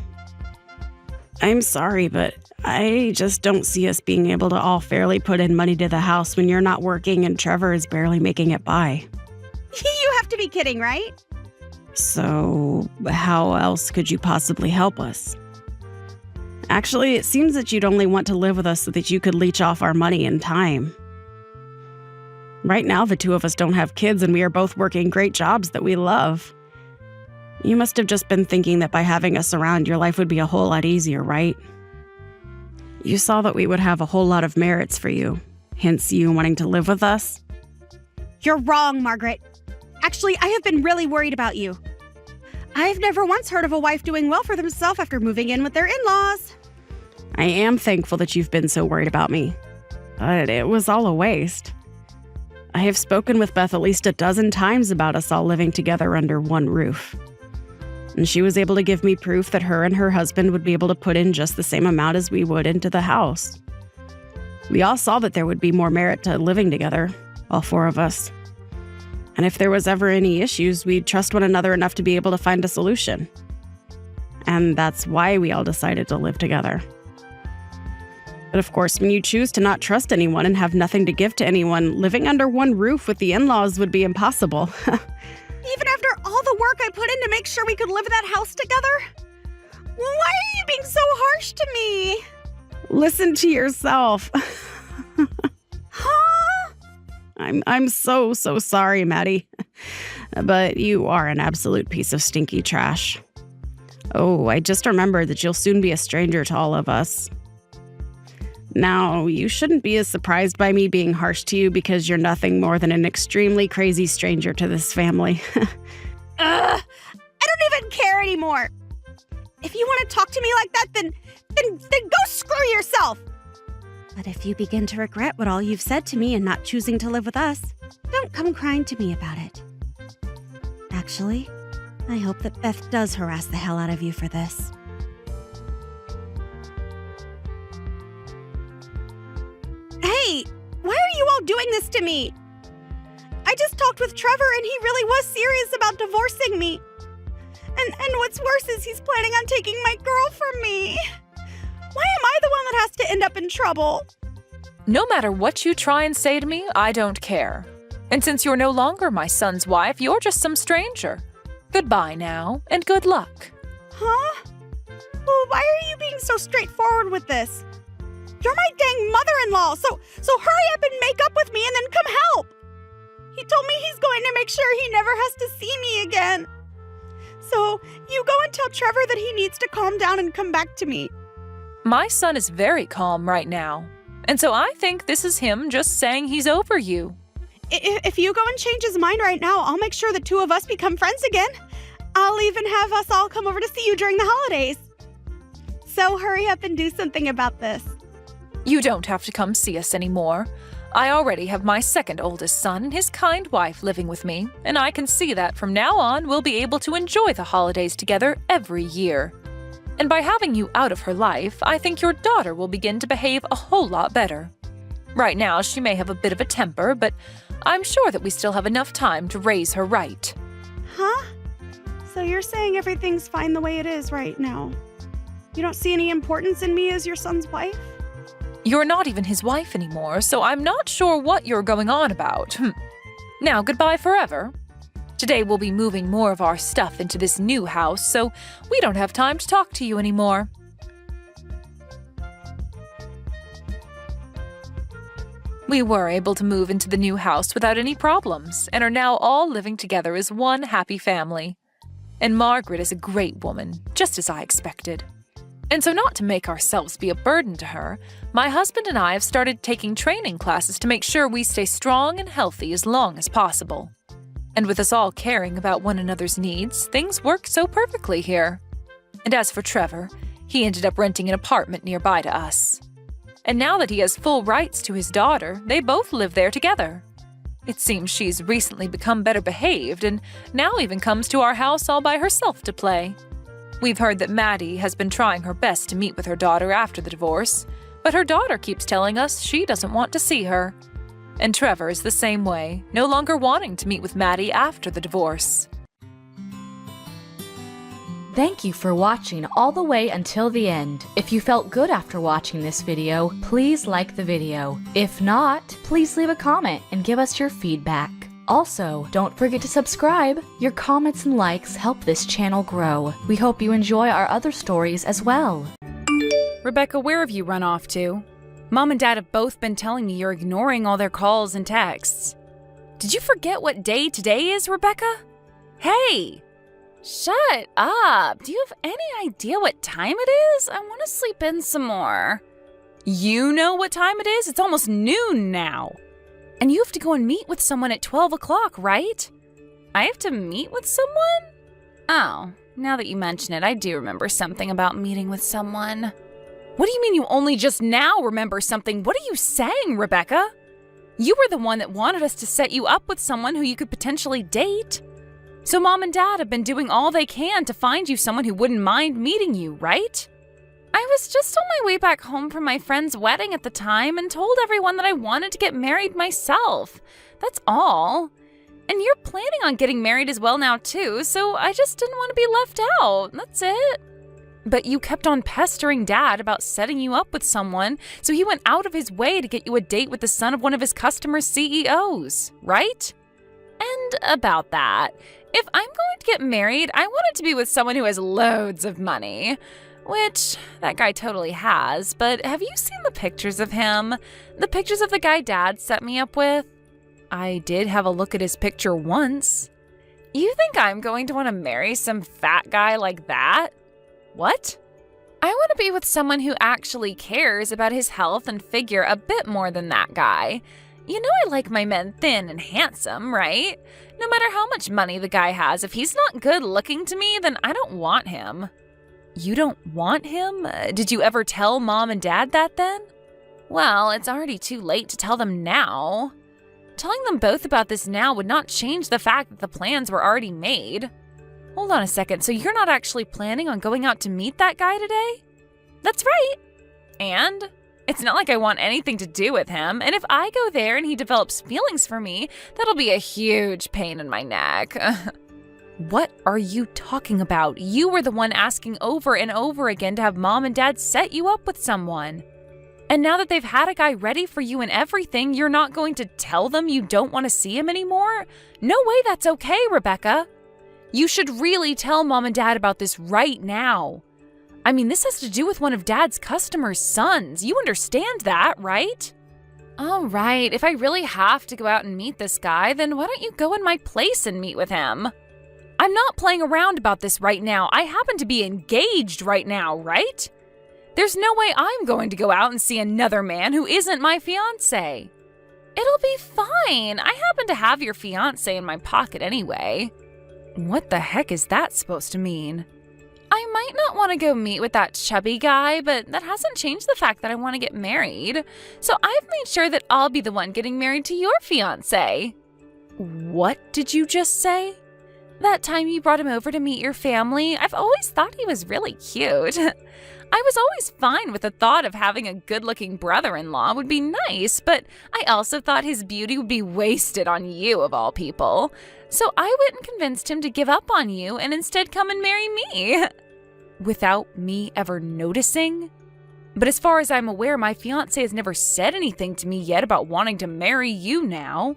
I'm sorry, but I just don't see us being able to all fairly put in money to the house when you're not working and Trevor is barely making it by. You have to be kidding, right? So, how else could you possibly help us? Actually, it seems that you'd only want to live with us so that you could leech off our money and time. Right now, the two of us don't have kids and we are both working great jobs that we love. You must have just been thinking that by having us around, your life would be a whole lot easier, right? You saw that we would have a whole lot of merits for you, hence you wanting to live with us. You're wrong, Margaret. Actually, I have been really worried about you. I've never once heard of a wife doing well for themselves after moving in with their in-laws. I am thankful that you've been so worried about me, but it was all a waste. I have spoken with Beth at least a dozen times about us all living together under one roof. And she was able to give me proof that her and her husband would be able to put in just the same amount as we would into the house. We all saw that there would be more merit to living together, all four of us. And if there was ever any issues, we'd trust one another enough to be able to find a solution. And that's why we all decided to live together. But of course, when you choose to not trust anyone and have nothing to give to anyone, living under one roof with the in-laws would be impossible. Even after all the work I put in to make sure we could live in that house together? Why are you being so harsh to me? Listen to yourself. Huh? I'm so sorry, Maddie. But you are an absolute piece of stinky trash. Oh, I just remembered that you'll soon be a stranger to all of us. Now, you shouldn't be as surprised by me being harsh to you because you're nothing more than an extremely crazy stranger to this family. I don't even care anymore. If you want to talk to me like that, then go screw yourself. But if you begin to regret what all you've said to me and not choosing to live with us, don't come crying to me about it. Actually, I hope that Beth does harass the hell out of you for this. Hey, why are you all doing this to me? I just talked with Trevor and he really was serious about divorcing me. And what's worse is he's planning on taking my girl from me. Why am I the one that has to end up in trouble? No matter what you try and say to me, I don't care. And since you're no longer my son's wife, you're just some stranger. Goodbye now, and good luck. Huh? Well, why are you being so straightforward with this? You're my dang mother-in-law, so hurry up and make up with me and then come help. He told me he's going to make sure he never has to see me again. So you go and tell Trevor that he needs to calm down and come back to me. My son is very calm right now, and so I think this is him just saying he's over you. If you go and change his mind right now, I'll make sure the two of us become friends again. I'll even have us all come over to see you during the holidays. So hurry up and do something about this. You don't have to come see us anymore. I already have my second oldest son and his kind wife living with me, and I can see that from now on we'll be able to enjoy the holidays together every year. And by having you out of her life, I think your daughter will begin to behave a whole lot better. Right now, she may have a bit of a temper, but I'm sure that we still have enough time to raise her right. Huh? So you're saying everything's fine the way it is right now? You don't see any importance in me as your son's wife? You're not even his wife anymore, so I'm not sure what you're going on about. Now, goodbye forever. Today we'll be moving more of our stuff into this new house, so we don't have time to talk to you anymore. We were able to move into the new house without any problems and are now all living together as one happy family. And Margaret is a great woman, just as I expected. And so, not to make ourselves be a burden to her, my husband and I have started taking training classes to make sure we stay strong and healthy as long as possible. And with us all caring about one another's needs, things work so perfectly here. And as for Trevor, he ended up renting an apartment nearby to us. And now that he has full rights to his daughter, they both live there together. It seems she's recently become better behaved and now even comes to our house all by herself to play. We've heard that Maddie has been trying her best to meet with her daughter after the divorce, but her daughter keeps telling us she doesn't want to see her. And Trevor is the same way, no longer wanting to meet with Maddie after the divorce. Thank you for watching all the way until the end. If you felt good after watching this video, please like the video. If not, please leave a comment and give us your feedback. Also, don't forget to subscribe. Your comments and likes help this channel grow. We hope you enjoy our other stories as well. Rebecca, where have you run off to? Mom and Dad have both been telling me you're ignoring all their calls and texts. Did you forget what day today is, Rebecca? Hey! Shut up! Do you have any idea what time it is? I want to sleep in some more. You know what time it is? It's almost noon now. And you have to go and meet with someone at 12 o'clock, right? I have to meet with someone? Oh, now that you mention it, I do remember something about meeting with someone. What do you mean you only just now remember something? What are you saying, Rebecca? You were the one that wanted us to set you up with someone who you could potentially date. So Mom and Dad have been doing all they can to find you someone who wouldn't mind meeting you, right? I was just on my way back home from my friend's wedding at the time and told everyone that I wanted to get married myself. That's all. And you're planning on getting married as well now too, so I just didn't want to be left out. That's it. But you kept on pestering Dad about setting you up with someone, so he went out of his way to get you a date with the son of one of his customers' CEOs, right? And about that, if I'm going to get married, I want it to be with someone who has loads of money. Which, that guy totally has, but have you seen the pictures of him? The pictures of the guy Dad set me up with? I did have a look at his picture once. You think I'm going to want to marry some fat guy like that? What? I want to be with someone who actually cares about his health and figure a bit more than that guy. You know I like my men thin and handsome, right? No matter how much money the guy has, if he's not good looking to me, then I don't want him. You don't want him? Did you ever tell Mom and Dad that then? Well, it's already too late to tell them now. Telling them both about this now would not change the fact that the plans were already made. Hold on a second, so you're not actually planning on going out to meet that guy today? That's right. And it's not like I want anything to do with him, and if I go there and he develops feelings for me, that'll be a huge pain in my neck. What are you talking about? You were the one asking over and over again to have Mom and Dad set you up with someone. And now that they've had a guy ready for you and everything, you're not going to tell them you don't want to see him anymore? No way that's okay, Rebecca. You should really tell Mom and Dad about this right now. I mean, this has to do with one of Dad's customers' sons. You understand that, right? All right, if I really have to go out and meet this guy, then why don't you go in my place and meet with him? I'm not playing around about this right now. I happen to be engaged right now, right? There's no way I'm going to go out and see another man who isn't my fiancé. It'll be fine. I happen to have your fiancé in my pocket anyway. What the heck is that supposed to mean? I might not want to go meet with that chubby guy, but that hasn't changed the fact that I want to get married. So I've made sure that I'll be the one getting married to your fiancé. What did you just say? That time you brought him over to meet your family, I've always thought he was really cute. I was always fine with the thought of having a good-looking brother-in-law would be nice, but I also thought his beauty would be wasted on you, of all people. So I went and convinced him to give up on you and instead come and marry me. Without me ever noticing? But as far as I'm aware, my fiancé has never said anything to me yet about wanting to marry you now.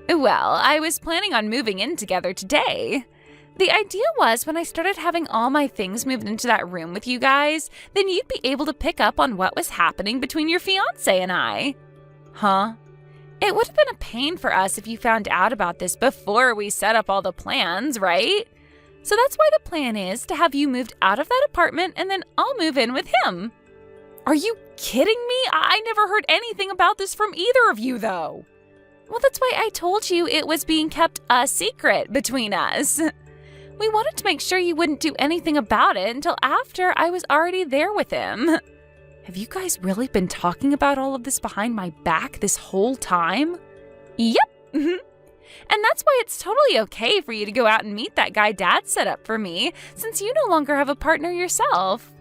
Well, I was planning on moving in together today. The idea was when I started having all my things moved into that room with you guys, then you'd be able to pick up on what was happening between your fiancé and I. Huh? It would have been a pain for us if you found out about this before we set up all the plans, right? So that's why the plan is to have you moved out of that apartment and then I'll move in with him. Are you kidding me? I never heard anything about this from either of you, though. Well, that's why I told you it was being kept a secret between us. We wanted to make sure you wouldn't do anything about it until after I was already there with him. Have you guys really been talking about all of this behind my back this whole time? Yep. And that's why it's totally okay for you to go out and meet that guy Dad set up for me, since you no longer have a partner yourself.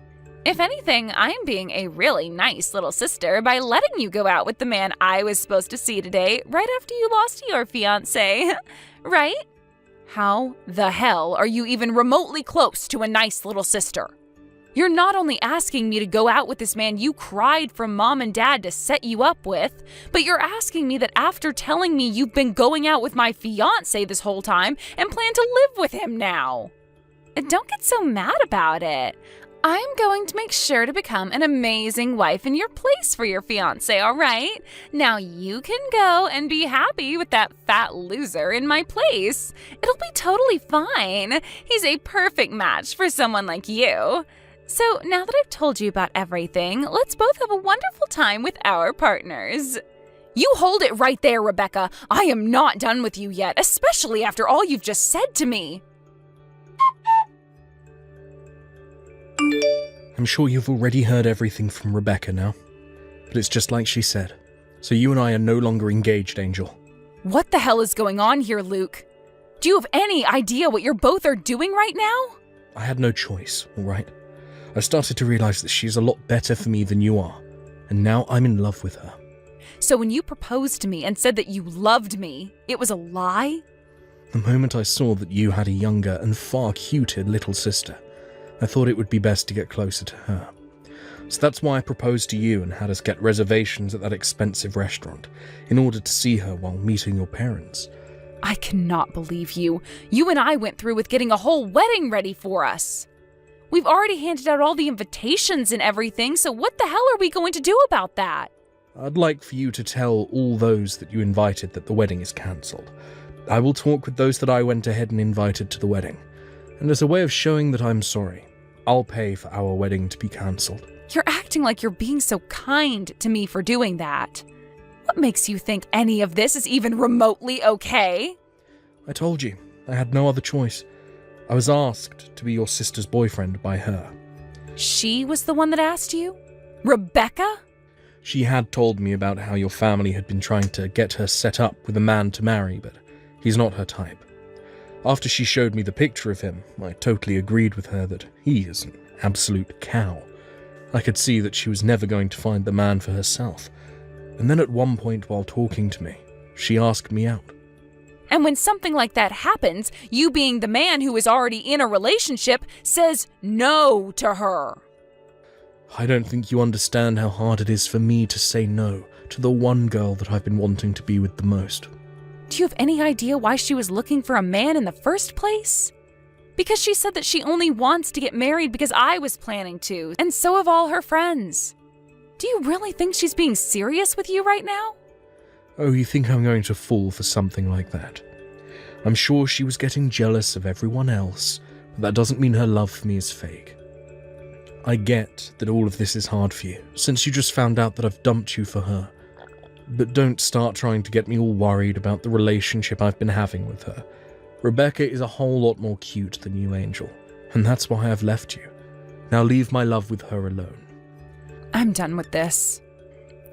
If anything, I'm being a really nice little sister by letting you go out with the man I was supposed to see today right after you lost your fiancé, right? How the hell are you even remotely close to a nice little sister? You're not only asking me to go out with this man you cried from Mom and Dad to set you up with, but you're asking me that after telling me you've been going out with my fiancé this whole time and plan to live with him now. Don't get so mad about it. I'm going to make sure to become an amazing wife in your place for your fiancé, all right? Now you can go and be happy with that fat loser in my place. It'll be totally fine. He's a perfect match for someone like you. So now that I've told you about everything, let's both have a wonderful time with our partners. You hold it right there, Rebecca. I am not done with you yet, especially after all you've just said to me. I'm sure you've already heard everything from Rebecca now. But it's just like she said. So you and I are no longer engaged, Angel. What the hell is going on here, Luke? Do you have any idea what you're both are doing right now? I had no choice, all right? I started to realize that she's a lot better for me than you are. And now I'm in love with her. So when you proposed to me and said that you loved me, it was a lie? The moment I saw that you had a younger and far cuter little sister, I thought it would be best to get closer to her. So that's why I proposed to you and had us get reservations at that expensive restaurant, in order to see her while meeting your parents. I cannot believe you. You and I went through with getting a whole wedding ready for us. We've already handed out all the invitations and everything, so what the hell are we going to do about that? I'd like for you to tell all those that you invited that the wedding is cancelled. I will talk with those that I went ahead and invited to the wedding. And as a way of showing that I'm sorry, I'll pay for our wedding to be cancelled. You're acting like you're being so kind to me for doing that. What makes you think any of this is even remotely okay? I told you, I had no other choice. I was asked to be your sister's boyfriend by her. She was the one that asked you? Rebecca? She had told me about how your family had been trying to get her set up with a man to marry, but he's not her type. After she showed me the picture of him, I totally agreed with her that he is an absolute cow. I could see that she was never going to find the man for herself. And then at one point while talking to me, she asked me out. And when something like that happens, you being the man who is already in a relationship says no to her. I don't think you understand how hard it is for me to say no to the one girl that I've been wanting to be with the most. Do you have any idea why she was looking for a man in the first place? Because she said that she only wants to get married because I was planning to, and so have all her friends. Do you really think she's being serious with you right now? Oh, you think I'm going to fall for something like that? I'm sure she was getting jealous of everyone else, but that doesn't mean her love for me is fake. I get that all of this is hard for you, since you just found out that I've dumped you for her. But don't start trying to get me all worried about the relationship I've been having with her. Rebecca is a whole lot more cute than you, Angel, and that's why I've left you. Now leave my love with her alone. I'm done with this.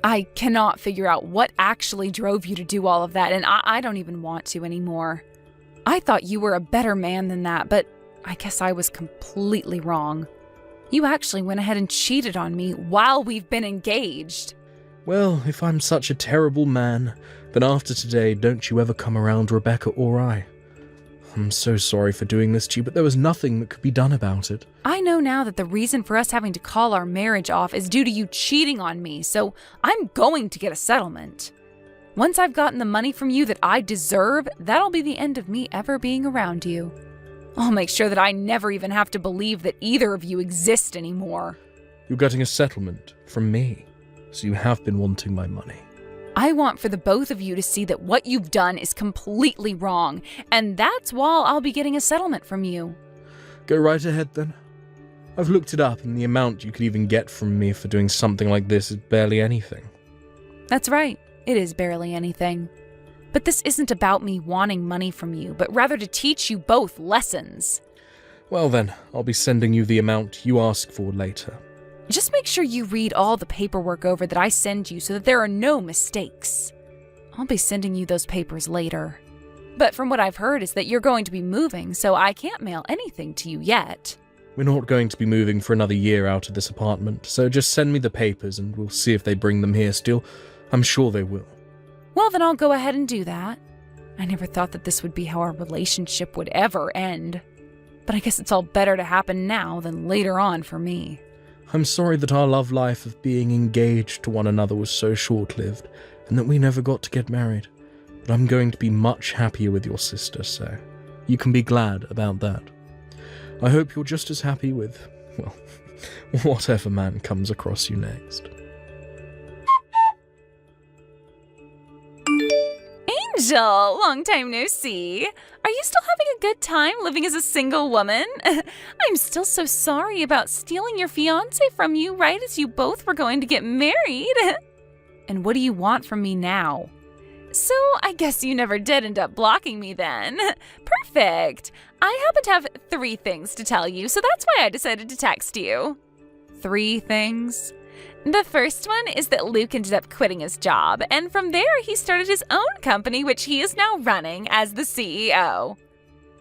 I cannot figure out what actually drove you to do all of that, and I don't even want to anymore. I thought you were a better man than that, but I guess I was completely wrong. You actually went ahead and cheated on me while we've been engaged. Well, if I'm such a terrible man, then after today, don't you ever come around Rebecca or I. I'm so sorry for doing this to you, but there was nothing that could be done about it. I know now that the reason for us having to call our marriage off is due to you cheating on me, so I'm going to get a settlement. Once I've gotten the money from you that I deserve, that'll be the end of me ever being around you. I'll make sure that I never even have to believe that either of you exist anymore. You're getting a settlement from me, so you have been wanting my money. I want for the both of you to see that what you've done is completely wrong, and that's why I'll be getting a settlement from you. Go right ahead then. I've looked it up, and the amount you could even get from me for doing something like this is barely anything. That's right, it is barely anything. But this isn't about me wanting money from you, but rather to teach you both lessons. Well then, I'll be sending you the amount you ask for later. Just make sure you read all the paperwork over that I send you so that there are no mistakes. I'll be sending you those papers later. But from what I've heard is that you're going to be moving, so I can't mail anything to you yet. We're not going to be moving for another year out of this apartment, so just send me the papers and we'll see if they bring them here still. I'm sure they will. Well, then I'll go ahead and do that. I never thought that this would be how our relationship would ever end. But I guess it's all better to happen now than later on for me. I'm sorry that our love life of being engaged to one another was so short-lived, and that we never got to get married. But I'm going to be much happier with your sister, so you can be glad about that. I hope you're just as happy with, well, whatever man comes across you next. Angel, long time no see. Are you still having a good time living as a single woman? I'm still so sorry about stealing your fiancé from you right as you both were going to get married. And what do you want from me now? So I guess you never did end up blocking me then. Perfect. I happen to have 3 things to tell you, so that's why I decided to text you. 3 things? The first one is that Luke ended up quitting his job, and from there he started his own company, which he is now running as the CEO.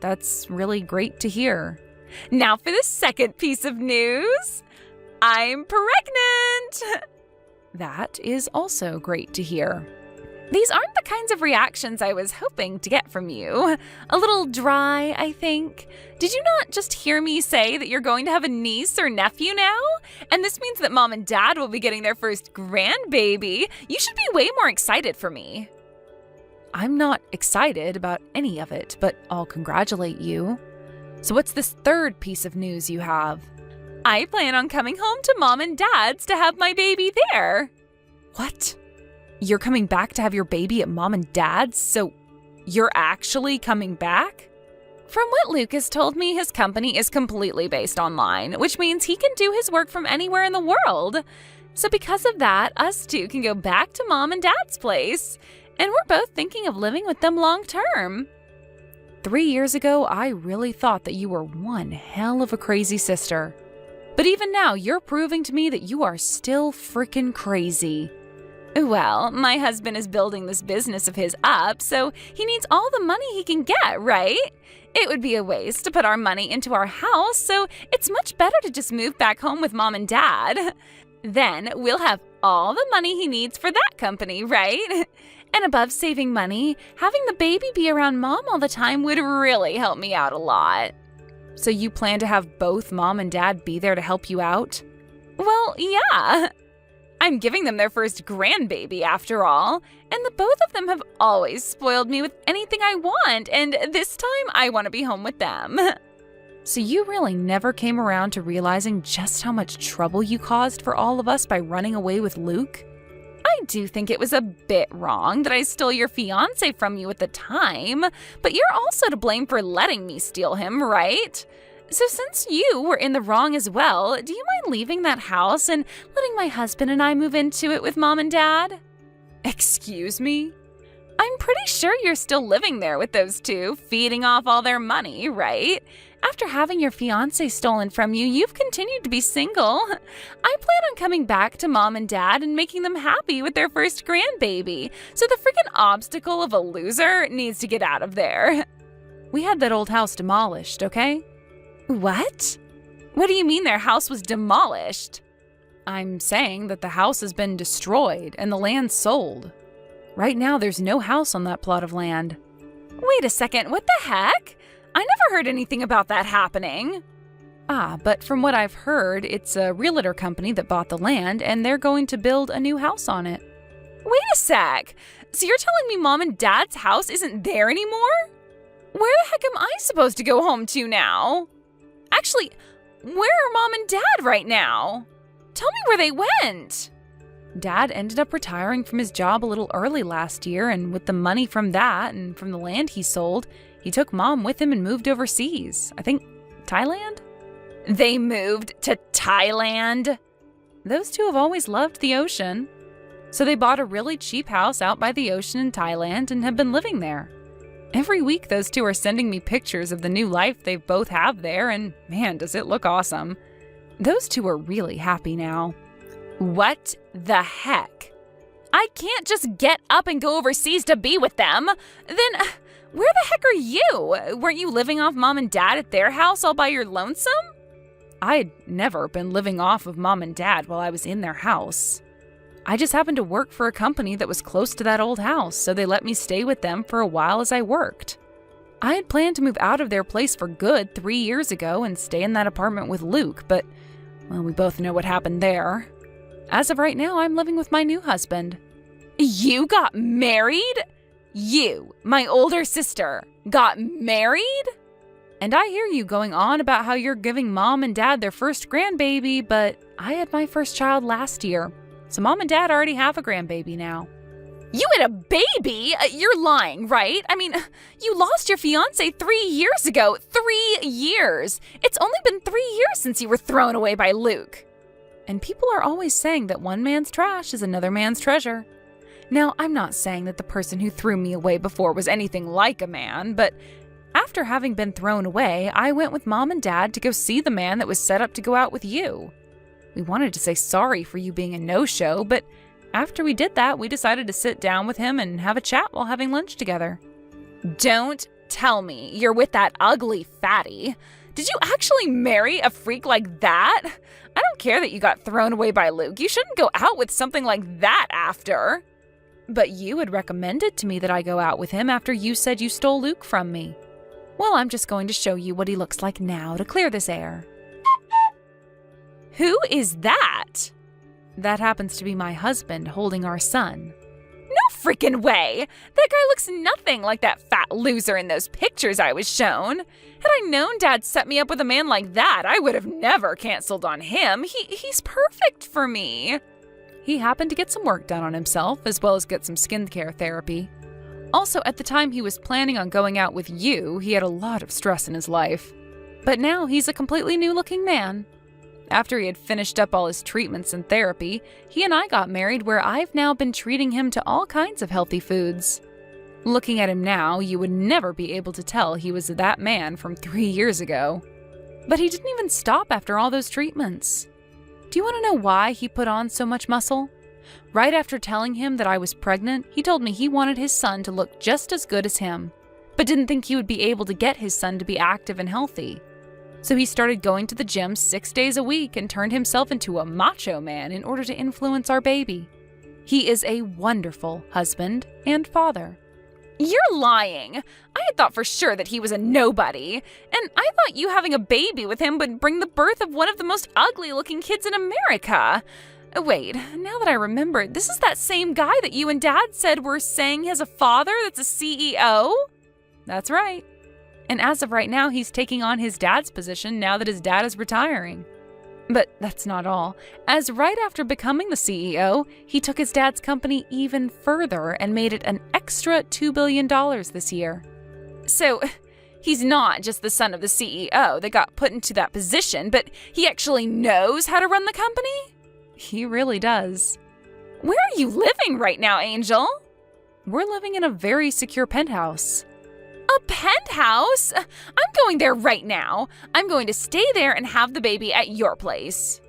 That's really great to hear. Now for the second piece of news. I'm pregnant! That is also great to hear. These aren't the kinds of reactions I was hoping to get from you. A little dry, I think. Did you not just hear me say that you're going to have a niece or nephew now? And this means that Mom and Dad will be getting their first grandbaby. You should be way more excited for me. I'm not excited about any of it, but I'll congratulate you. So what's this third piece of news you have? I plan on coming home to Mom and Dad's to have my baby there. What? You're coming back to have your baby at Mom and Dad's? So you're actually coming back? From what Lucas told me, his company is completely based online, which means he can do his work from anywhere in the world. So because of that, us two can go back to Mom and Dad's place. And we're both thinking of living with them long term. 3 years ago, I really thought that you were one hell of a crazy sister. But even now, you're proving to me that you are still freaking crazy. Well, my husband is building this business of his up, so he needs all the money he can get, right? It would be a waste to put our money into our house, so it's much better to just move back home with Mom and Dad. Then we'll have all the money he needs for that company, right? And above saving money, having the baby be around Mom all the time would really help me out a lot. So you plan to have both Mom and Dad be there to help you out? Well, yeah. I'm giving them their first grandbaby after all, and the both of them have always spoiled me with anything I want, and this time I want to be home with them. So you really never came around to realizing just how much trouble you caused for all of us by running away with Luke? I do think it was a bit wrong that I stole your fiancé from you at the time, but you're also to blame for letting me steal him, right? So since you were in the wrong as well, do you mind leaving that house and letting my husband and I move into it with Mom and Dad? Excuse me? I'm pretty sure you're still living there with those two, feeding off all their money, right? After having your fiancé stolen from you, you've continued to be single. I plan on coming back to Mom and Dad and making them happy with their first grandbaby, so the freaking obstacle of a loser needs to get out of there. We had that old house demolished, okay? What? What do you mean their house was demolished? I'm saying that the house has been destroyed and the land sold. Right now, there's no house on that plot of land. Wait a second, what the heck? I never heard anything about that happening. But from what I've heard, it's a realtor company that bought the land and they're going to build a new house on it. Wait a sec. So you're telling me Mom and Dad's house isn't there anymore? Where the heck am I supposed to go home to now? Actually, where are Mom and Dad right now? Tell me where they went. Dad ended up retiring from his job a little early last year, and with the money from that and from the land he sold, he took Mom with him and moved overseas. I think Thailand? They moved to Thailand? Those two have always loved the ocean. So they bought a really cheap house out by the ocean in Thailand and have been living there. Every week those two are sending me pictures of the new life they both have there, and man, does it look awesome. Those two are really happy now. What the heck? I can't just get up and go overseas to be with them. Then, where the heck are you? Weren't you living off Mom and Dad at their house all by your lonesome? I'd never been living off of Mom and Dad while I was in their house. I just happened to work for a company that was close to that old house, so they let me stay with them for a while as I worked. I had planned to move out of their place for good 3 years ago and stay in that apartment with Luke, but, well, we both know what happened there. As of right now, I'm living with my new husband. You got married? You, my older sister, got married? And I hear you going on about how you're giving Mom and Dad their first grandbaby, but I had my first child last year. So Mom and Dad already have a grandbaby now. You had a baby? You're lying, right? I mean, you lost your fiancé 3 years ago. 3 years. It's only been 3 years since you were thrown away by Luke. And people are always saying that one man's trash is another man's treasure. Now, I'm not saying that the person who threw me away before was anything like a man, but after having been thrown away, I went with Mom and Dad to go see the man that was set up to go out with you. We wanted to say sorry for you being a no-show, but after we did that, we decided to sit down with him and have a chat while having lunch together. Don't tell me you're with that ugly fatty. Did you actually marry a freak like that? I don't care that you got thrown away by Luke. You shouldn't go out with something like that after. But you had recommended to me that I go out with him after you said you stole Luke from me. Well, I'm just going to show you what he looks like now to clear this air. Who is that? That happens to be my husband holding our son. No freaking way! That guy looks nothing like that fat loser in those pictures I was shown. Had I known Dad set me up with a man like that, I would have never canceled on him. He's perfect for me. He happened to get some work done on himself, as well as get some skincare therapy. Also, at the time he was planning on going out with you, he had a lot of stress in his life. But now he's a completely new-looking man. After he had finished up all his treatments and therapy, he and I got married, where I've now been treating him to all kinds of healthy foods. Looking at him now, you would never be able to tell he was that man from 3 years ago. But he didn't even stop after all those treatments. Do you want to know why he put on so much muscle? Right after telling him that I was pregnant, he told me he wanted his son to look just as good as him, but didn't think he would be able to get his son to be active and healthy. So he started going to the gym 6 days a week and turned himself into a macho man in order to influence our baby. He is a wonderful husband and father. You're lying! I had thought for sure that he was a nobody, and I thought you having a baby with him would bring the birth of one of the most ugly-looking kids in America. Wait, now that I remember, this is that same guy that you and Dad said were saying has a father that's a CEO? That's right. And as of right now, he's taking on his dad's position now that his dad is retiring. But that's not all. As right after becoming the CEO, he took his dad's company even further and made it an extra $2 billion this year. So, he's not just the son of the CEO that got put into that position, but he actually knows how to run the company? He really does. Where are you living right now, Angel? We're living in a very secure penthouse. A penthouse? I'm going there right now. I'm going to stay there and have the baby at your place.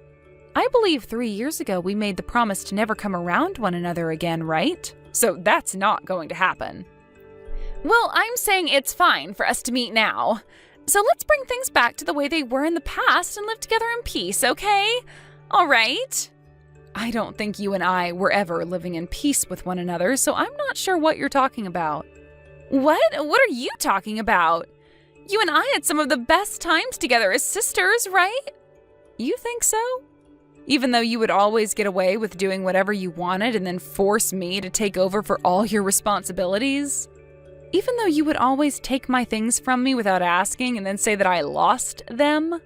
I believe 3 years ago we made the promise to never come around one another again, right? So that's not going to happen. Well, I'm saying it's fine for us to meet now. So let's bring things back to the way they were in the past and live together in peace, okay? All right? I don't think you and I were ever living in peace with one another, so I'm not sure what you're talking about. What? What are you talking about? You and I had some of the best times together as sisters, right? You think so? Even though you would always get away with doing whatever you wanted and then force me to take over for all your responsibilities? Even though you would always take my things from me without asking and then say that I lost them?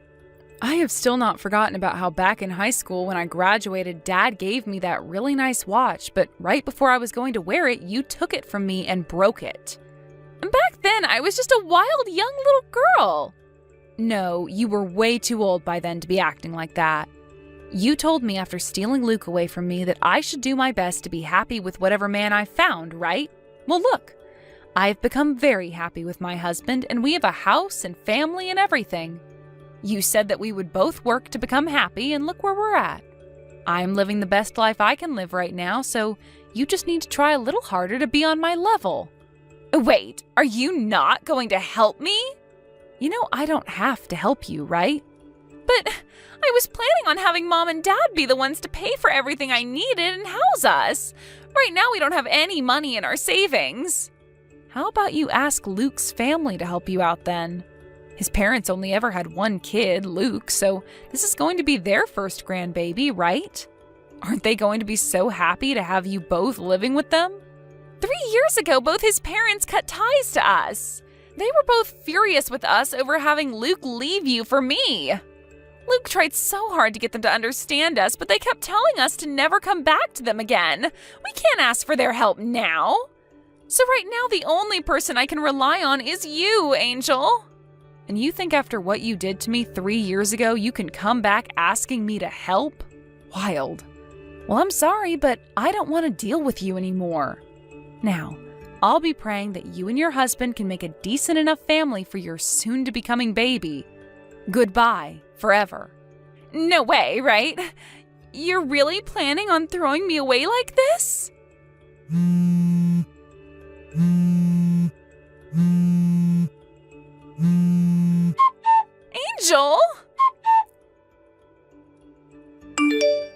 I have still not forgotten about how back in high school when I graduated, Dad gave me that really nice watch, but right before I was going to wear it, you took it from me and broke it. And back then, I was just a wild young little girl. No, you were way too old by then to be acting like that. You told me after stealing Luke away from me that I should do my best to be happy with whatever man I found, right? Well, look, I've become very happy with my husband, and we have a house and family and everything. You said that we would both work to become happy, and look where we're at. I'm living the best life I can live right now, so you just need to try a little harder to be on my level. Wait, are you not going to help me? You know I don't have to help you, right? But I was planning on having Mom and Dad be the ones to pay for everything I needed and house us. Right now we don't have any money in our savings. How about you ask Luke's family to help you out then? His parents only ever had one kid, Luke, so this is going to be their first grandbaby, right? Aren't they going to be so happy to have you both living with them? 3 years ago, both his parents cut ties to us. They were both furious with us over having Luke leave you for me. Luke tried so hard to get them to understand us, but they kept telling us to never come back to them again. We can't ask for their help now. So right now, the only person I can rely on is you, Angel. And you think after what you did to me 3 years ago, you can come back asking me to help? Wild. Well, I'm sorry, but I don't want to deal with you anymore. Now, I'll be praying that you and your husband can make a decent enough family for your soon-to-becoming baby. Goodbye, forever. No way, right? You're really planning on throwing me away like this? Angel!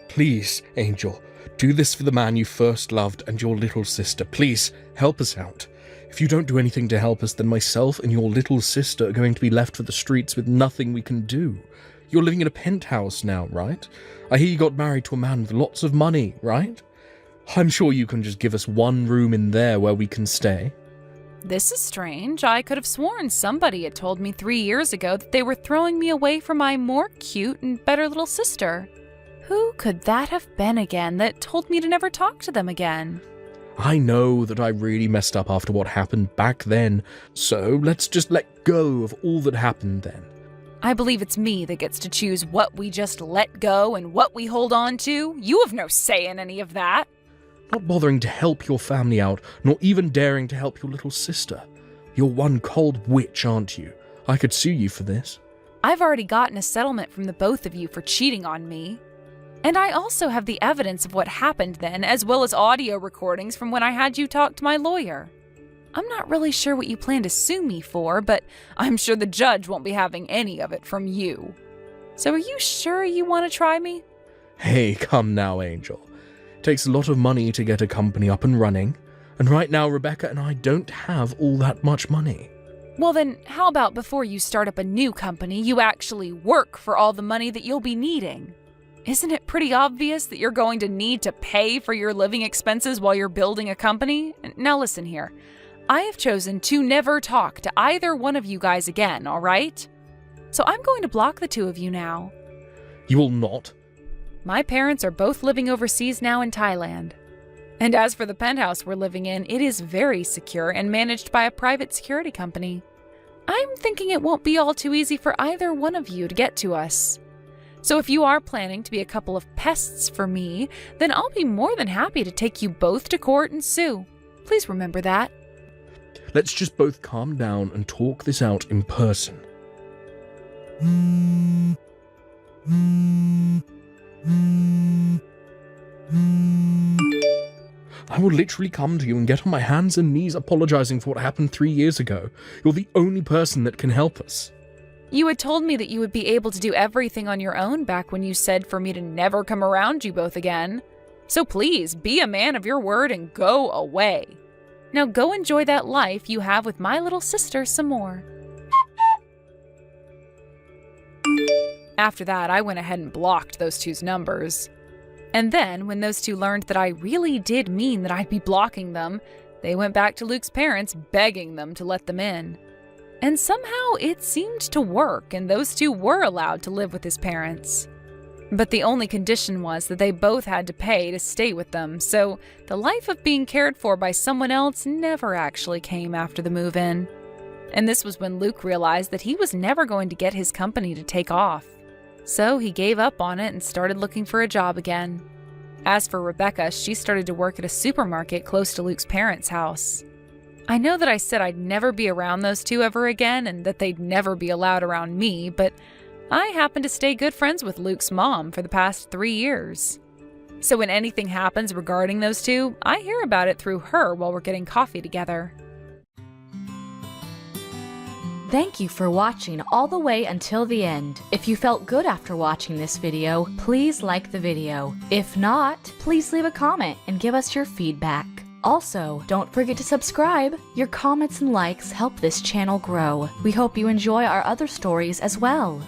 Please, Angel, do this for the man you first loved and your little sister. Please, help us out. If you don't do anything to help us, then myself and your little sister are going to be left for the streets with nothing we can do. You're living in a penthouse now, right? I hear you got married to a man with lots of money, right? I'm sure you can just give us one room in there where we can stay. This is strange. I could have sworn somebody had told me 3 years ago that they were throwing me away from my more cute and better little sister. Who could that have been again that told me to never talk to them again? I know that I really messed up after what happened back then, so let's just let go of all that happened then. I believe it's me that gets to choose what we just let go and what we hold on to. You have no say in any of that. Not bothering to help your family out, nor even daring to help your little sister. You're one cold witch, aren't you? I could sue you for this. I've already gotten a settlement from the both of you for cheating on me. And I also have the evidence of what happened then, as well as audio recordings from when I had you talk to my lawyer. I'm not really sure what you plan to sue me for, but I'm sure the judge won't be having any of it from you. So are you sure you want to try me? Hey, come now, Angel. It takes a lot of money to get a company up and running, and right now Rebecca and I don't have all that much money. Well then, how about before you start up a new company, you actually work for all the money that you'll be needing? Isn't it pretty obvious that you're going to need to pay for your living expenses while you're building a company? Now listen here. I have chosen to never talk to either one of you guys again, all right? So I'm going to block the two of you now. You will not? My parents are both living overseas now in Thailand. And as for the penthouse we're living in, it is very secure and managed by a private security company. I'm thinking it won't be all too easy for either one of you to get to us. So if you are planning to be a couple of pests for me, then I'll be more than happy to take you both to court and sue. Please remember that. Let's just both calm down and talk this out in person. I will literally come to you and get on my hands and knees apologizing for what happened 3 years ago. You're the only person that can help us. You had told me that you would be able to do everything on your own back when you said for me to never come around you both again. So please, be a man of your word and go away. Now go enjoy that life you have with my little sister some more. After that, I went ahead and blocked those two's numbers. And then, when those two learned that I really did mean that I'd be blocking them, they went back to Luke's parents begging them to let them in. And somehow it seemed to work, and those two were allowed to live with his parents. But the only condition was that they both had to pay to stay with them, so the life of being cared for by someone else never actually came after the move-in. And this was when Luke realized that he was never going to get his company to take off. So he gave up on it and started looking for a job again. As for Rebecca, she started to work at a supermarket close to Luke's parents' house. I know that I said I'd never be around those two ever again and that they'd never be allowed around me, but I happen to stay good friends with Luke's mom for the past 3 years. So when anything happens regarding those two, I hear about it through her while we're getting coffee together. Thank you for watching all the way until the end. If you felt good after watching this video, please like the video. If not, please leave a comment and give us your feedback. Also, don't forget to subscribe. Your comments and likes help this channel grow. We hope you enjoy our other stories as well.